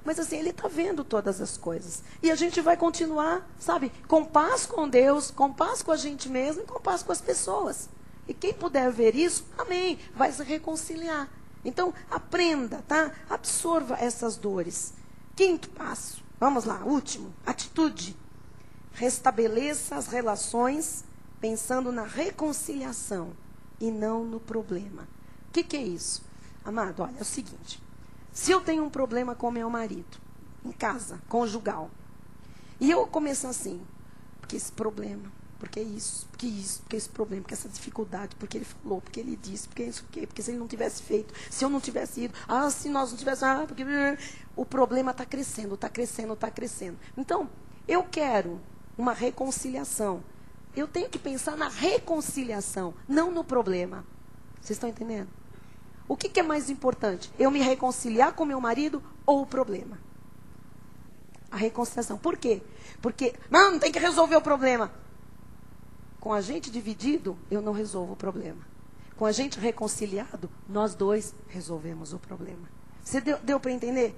mas assim, Ele está vendo todas as coisas. E a gente vai continuar, sabe? Com paz com Deus, com paz com a gente mesmo e com paz com as pessoas. E quem puder ver isso, amém, vai se reconciliar. Então, aprenda, tá? Absorva essas dores. Quinto passo. Vamos lá, último. Atitude. Restabeleça as relações pensando na reconciliação e não no problema. O que é isso? Amado, olha, é o seguinte. Se eu tenho um problema com meu marido, em casa, conjugal, e eu começo assim, porque esse problema, porque isso, porque esse problema, porque essa dificuldade, porque ele falou, porque ele disse, porque isso, porque se ele não tivesse feito, se eu não tivesse ido, se nós não tivéssemos, porque o problema está crescendo, está crescendo, está crescendo. Então, eu quero uma reconciliação. Eu tenho que pensar na reconciliação, não no problema. Vocês estão entendendo? O que é mais importante? Eu me reconciliar com meu marido ou o problema? A reconciliação. Por quê? Porque, não tem que resolver o problema. Com a gente dividido, eu não resolvo o problema. Com a gente reconciliado, nós dois resolvemos o problema. Você deu para entender?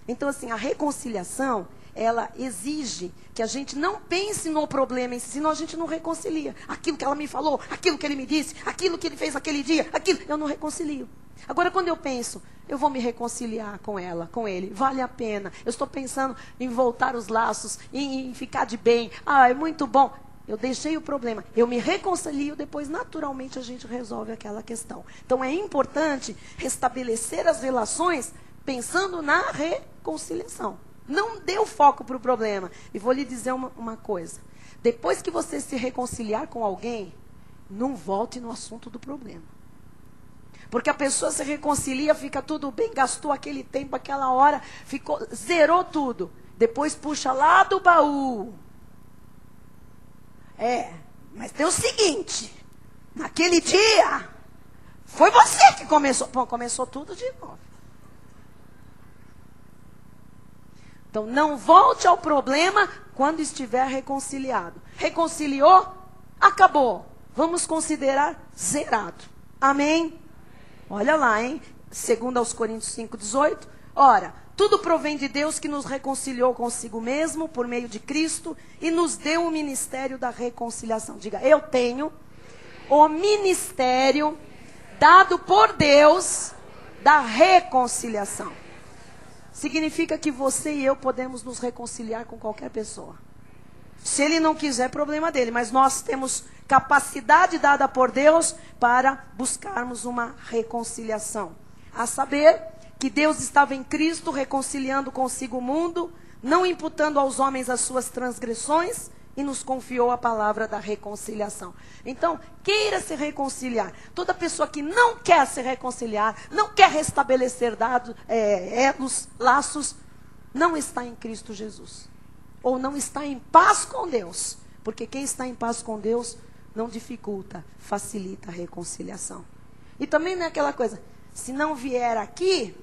Então, assim, a reconciliação, ela exige que a gente não pense no problema em si, senão a gente não reconcilia. Aquilo que ela me falou, aquilo que ele me disse, aquilo que ele fez aquele dia, eu não reconcilio. Agora, quando eu penso, eu vou me reconciliar com ela, com ele, vale a pena. Eu estou pensando em voltar os laços, em ficar de bem. É muito bom. Eu deixei o problema, eu me reconcilio, depois naturalmente a gente resolve aquela questão. Então é importante restabelecer as relações pensando na reconciliação. Não dê o foco para o problema. E vou lhe dizer uma coisa. Depois que você se reconciliar com alguém, não volte no assunto do problema. Porque a pessoa se reconcilia, fica tudo bem, gastou aquele tempo, aquela hora, zerou tudo. Depois puxa lá do baú. Mas tem o seguinte, naquele dia, foi você que começou. Bom, começou tudo de novo. Então, não volte ao problema quando estiver reconciliado. Reconciliou? Acabou. Vamos considerar zerado. Amém? Olha lá, hein? 2 Coríntios 5,18. Ora, tudo provém de Deus que nos reconciliou consigo mesmo por meio de Cristo e nos deu o ministério da reconciliação. Diga, eu tenho o ministério dado por Deus da reconciliação. Significa que você e eu podemos nos reconciliar com qualquer pessoa. Se ele não quiser, problema dele. Mas nós temos capacidade dada por Deus para buscarmos uma reconciliação. A saber, que Deus estava em Cristo reconciliando consigo o mundo, não imputando aos homens as suas transgressões, e nos confiou a palavra da reconciliação. Então, queira se reconciliar. Toda pessoa que não quer se reconciliar, não quer restabelecer elos, laços, não está em Cristo Jesus. Ou não está em paz com Deus. Porque quem está em paz com Deus não dificulta, facilita a reconciliação. E também não é aquela coisa, se não vier aqui,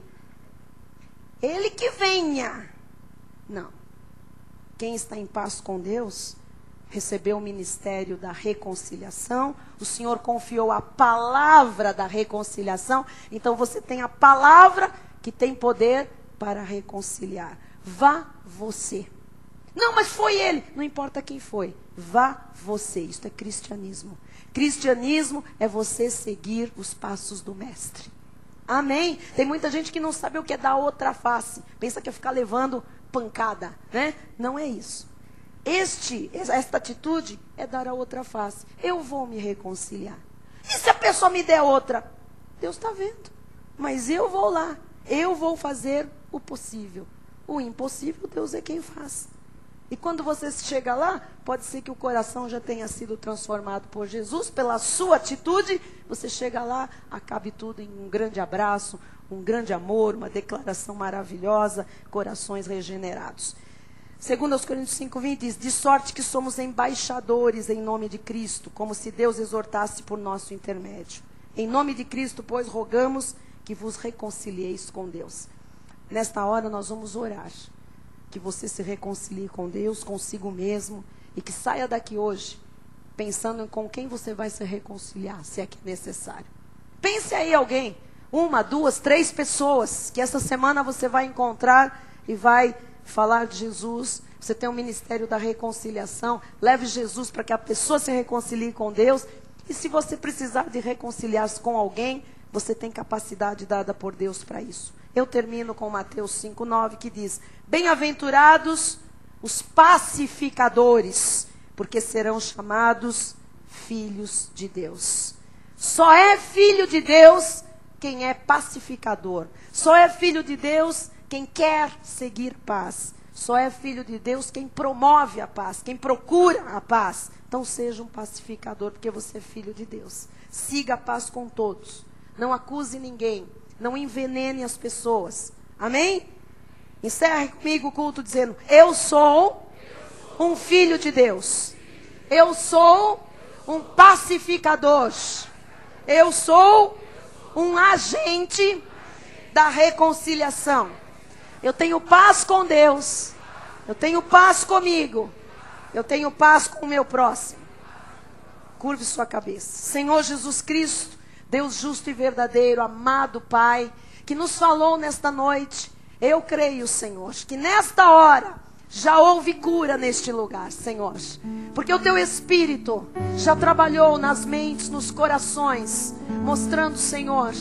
ele que venha. Não. Quem está em paz com Deus, recebeu o ministério da reconciliação, o Senhor confiou a palavra da reconciliação, então você tem a palavra que tem poder para reconciliar. Vá você. Não, mas foi ele. Não importa quem foi. Vá você. Isso é cristianismo. Cristianismo é você seguir os passos do mestre. Amém? Tem muita gente que não sabe o que é dar outra face. Pensa que é ficar levando pancada, né? Não é isso. Esta atitude é dar a outra face. Eu vou me reconciliar. E se a pessoa me der outra? Deus está vendo. Mas eu vou lá. Eu vou fazer o possível. O impossível, Deus é quem faz. E quando você chega lá, pode ser que o coração já tenha sido transformado por Jesus, pela sua atitude, você chega lá, acabe tudo em um grande abraço, um grande amor, uma declaração maravilhosa, corações regenerados. 2 Coríntios 5:20 diz, de sorte que somos embaixadores em nome de Cristo, como se Deus exortasse por nosso intermédio. Em nome de Cristo, pois, rogamos que vos reconcilieis com Deus. Nesta hora nós vamos orar. Que você se reconcilie com Deus, consigo mesmo, e que saia daqui hoje pensando em com quem você vai se reconciliar, se é que é necessário. Pense aí alguém, 1, 2, 3 pessoas que essa semana você vai encontrar e vai falar de Jesus. Você tem o ministério da reconciliação, leve Jesus para que a pessoa se reconcilie com Deus. E se você precisar de reconciliar-se com alguém, você tem capacidade dada por Deus para isso. Eu termino com Mateus 5:9, que diz, bem-aventurados os pacificadores, porque serão chamados filhos de Deus. Só é filho de Deus quem é pacificador. Só é filho de Deus quem quer seguir paz. Só é filho de Deus quem promove a paz, quem procura a paz. Então seja um pacificador, porque você é filho de Deus. Siga a paz com todos. Não acuse ninguém. Não envenene as pessoas. Amém? Encerre comigo o culto dizendo, eu sou um filho de Deus. Eu sou um pacificador. Eu sou um agente da reconciliação. Eu tenho paz com Deus. Eu tenho paz comigo. Eu tenho paz com o meu próximo. Curve sua cabeça. Senhor Jesus Cristo, Deus justo e verdadeiro, amado Pai, que nos falou nesta noite. Eu creio, Senhor, que nesta hora já houve cura neste lugar, Senhor. Porque o Teu Espírito já trabalhou nas mentes, nos corações, mostrando, Senhor,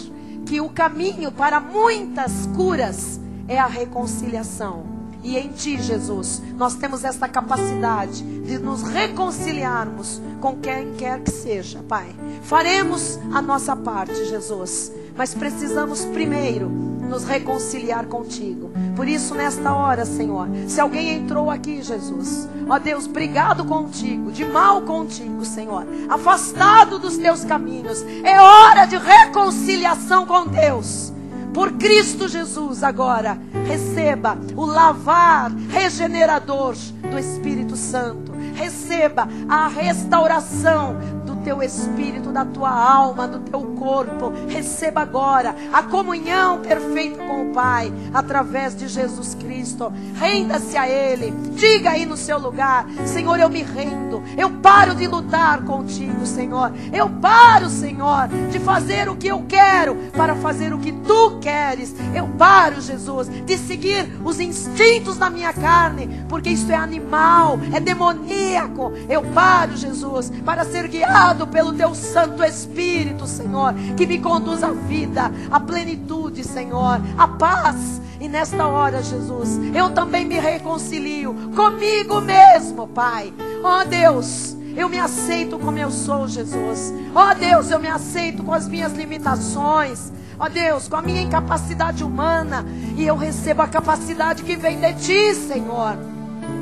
que o caminho para muitas curas é a reconciliação. E em Ti, Jesus, nós temos esta capacidade de nos reconciliarmos com quem quer que seja, Pai. Faremos a nossa parte, Jesus, mas precisamos primeiro nos reconciliar contigo. Por isso, nesta hora, Senhor, se alguém entrou aqui, Jesus, ó Deus, brigado contigo, de mal contigo, Senhor, afastado dos Teus caminhos, é hora de reconciliação com Deus. Por Cristo Jesus agora, receba o lavar regenerador do Espírito Santo. Receba a restauração do Teu Espírito, da Tua alma, do Teu corpo. Receba agora a comunhão perfeita com o Pai, através de Jesus Cristo. Renda-se a Ele. Diga aí no seu lugar, Senhor, eu me rendo. Eu paro de lutar contigo, Senhor. Eu paro, Senhor, de fazer o que eu quero para fazer o que Tu queres. Eu paro, Jesus, de seguir os instintos da minha carne, porque isso é animal, é demoníaco. Eu paro, Jesus, para ser guiado pelo Teu Santo Espírito, Senhor, que me conduz à vida, à plenitude, Senhor, à paz. E nesta hora, Jesus, eu também me reconcilio comigo mesmo, Pai. Ó Deus, eu me aceito como eu sou, Jesus. Ó Deus, eu me aceito com as minhas limitações. Ó Deus, com a minha incapacidade humana. E eu recebo a capacidade que vem de Ti, Senhor,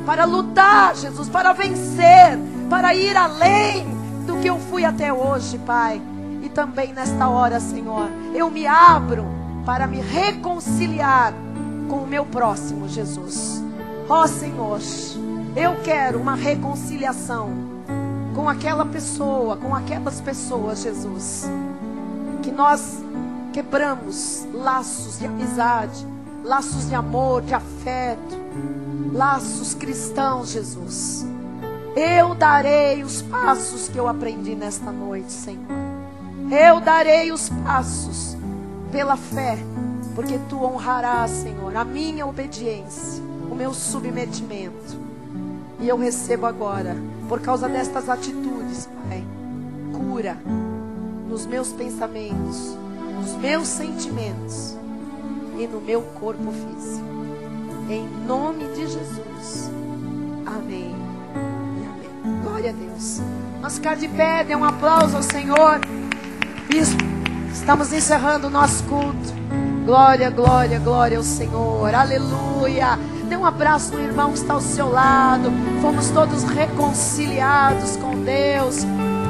para lutar, Jesus, para vencer, para ir além do que eu fui até hoje, Pai. E também nesta hora, Senhor, eu me abro para me reconciliar com o meu próximo, Jesus. Ó Senhor, eu quero uma reconciliação com aquela pessoa, com aquelas pessoas, Jesus, que nós quebramos laços de amizade, laços de amor, de afeto, laços cristãos, Jesus. Eu darei os passos que eu aprendi nesta noite, Senhor. Eu darei os passos pela fé, porque Tu honrarás, Senhor, a minha obediência, o meu submetimento. E eu recebo agora, por causa destas atitudes, Pai, cura nos meus pensamentos, nos meus sentimentos e no meu corpo físico. Em nome de Jesus. Amém e amém. Glória a Deus. Vamos ficar de pé, dê um aplauso ao Senhor. Bispo, estamos encerrando o nosso culto. Glória, glória, glória ao Senhor. Aleluia. Dê um abraço no irmão que está ao seu lado. Fomos todos reconciliados com Deus,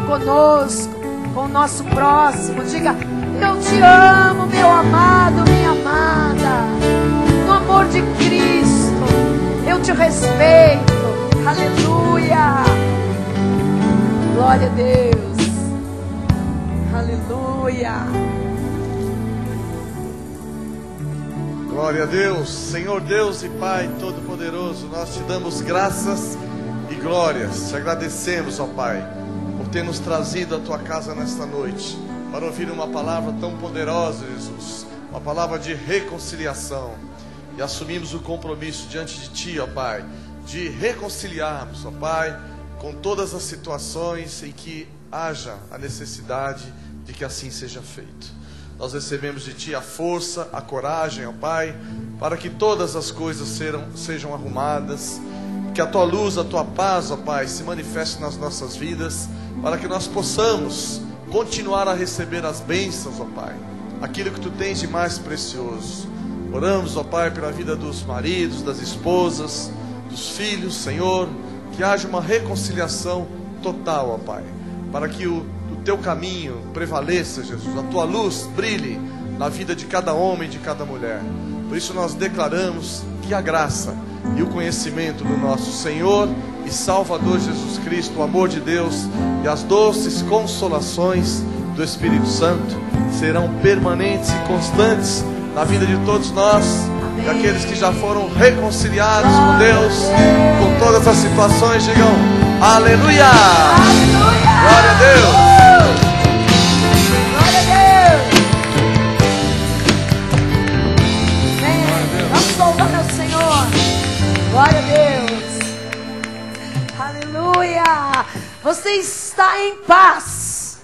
conosco, com o nosso próximo. Diga: eu te amo, meu amado, minha amada. No amor de Cristo, eu te respeito. Aleluia. Glória a Deus. Aleluia. Glória a Deus. Senhor Deus e Pai Todo-Poderoso, nós te damos graças e glórias. Te agradecemos, ó Pai, por ter nos trazido à tua casa nesta noite, para ouvir uma palavra tão poderosa, Jesus, uma palavra de reconciliação. E assumimos o compromisso diante de Ti, ó Pai, de reconciliarmos, ó Pai, com todas as situações em que haja a necessidade de que assim seja feito. Nós recebemos de Ti a força, a coragem, ó Pai, para que todas as coisas sejam arrumadas, que a Tua luz, a Tua paz, ó Pai, se manifeste nas nossas vidas, para que nós possamos continuar a receber as bênçãos, ó Pai, aquilo que Tu tens de mais precioso. Oramos, ó Pai, pela vida dos maridos, das esposas, dos filhos, Senhor, que haja uma reconciliação total, ó Pai, para que o Teu caminho prevaleça, Jesus, a Tua luz brilhe na vida de cada homem e de cada mulher. Por isso nós declaramos que a graça e o conhecimento do nosso Senhor e Salvador Jesus Cristo, o amor de Deus e as doces consolações do Espírito Santo serão permanentes e constantes na vida de todos nós. Amém. E aqueles que já foram reconciliados com Deus, com todas as situações, digam aleluia! Aleluia! Glória a Deus! Glória a Deus! Amém. Vamos louvar ao Senhor. Glória a Deus! Aleluia! Você está em paz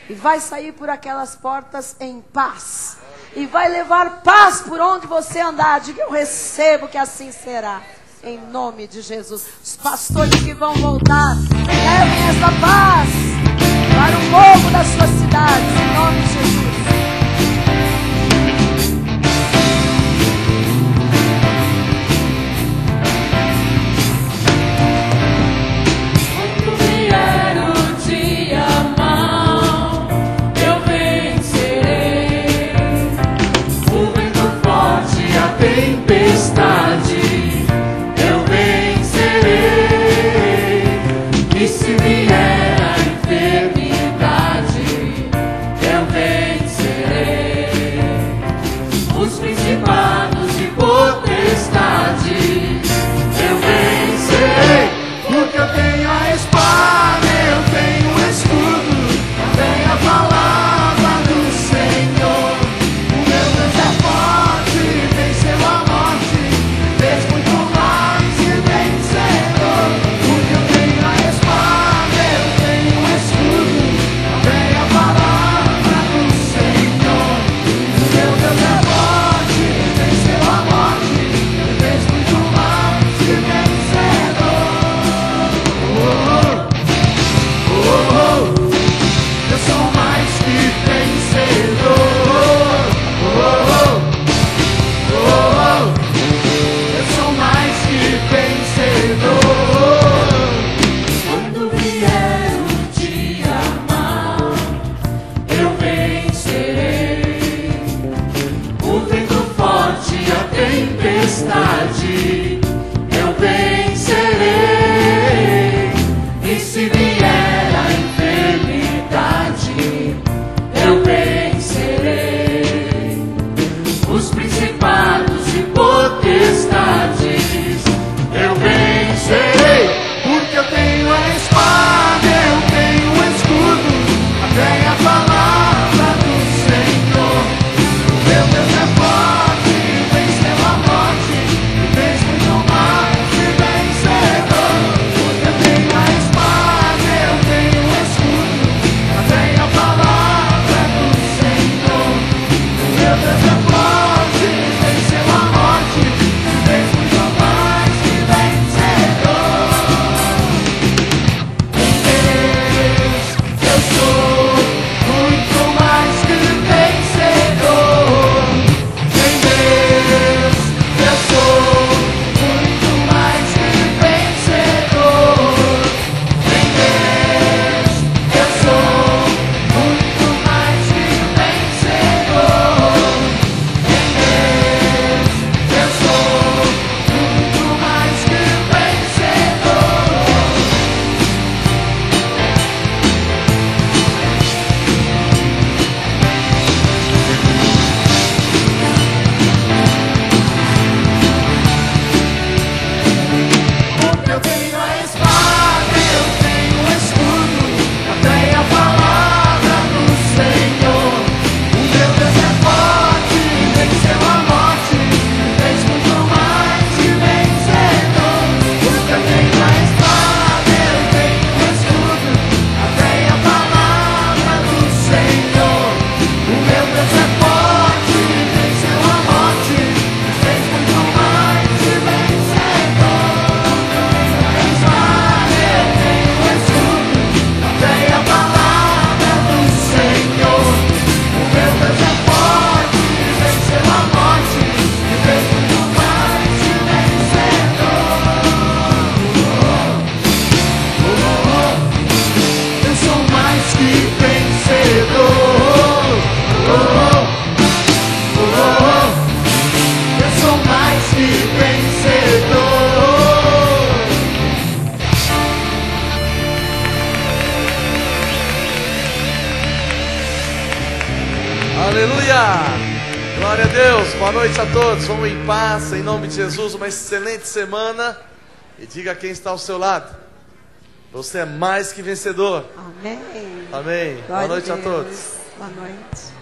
e vai sair por aquelas portas em paz. E vai levar paz por onde você andar. Diga: eu recebo que assim será. Em nome de Jesus. Os pastores que vão voltar, levem essa paz para o povo das suas cidades. Em nome de Jesus. Quando vier o dia mau, eu vencerei. O vento forte, a tempestade, eu vencerei. E se vier a enfermidade, eu vencerei. Glória a Deus. Boa noite a todos. Vamos em paz, em nome de Jesus. Uma excelente semana. E diga a quem está ao seu lado: você é mais que vencedor. Amém. Amém. Glória Boa noite a Deus. todos. Boa noite.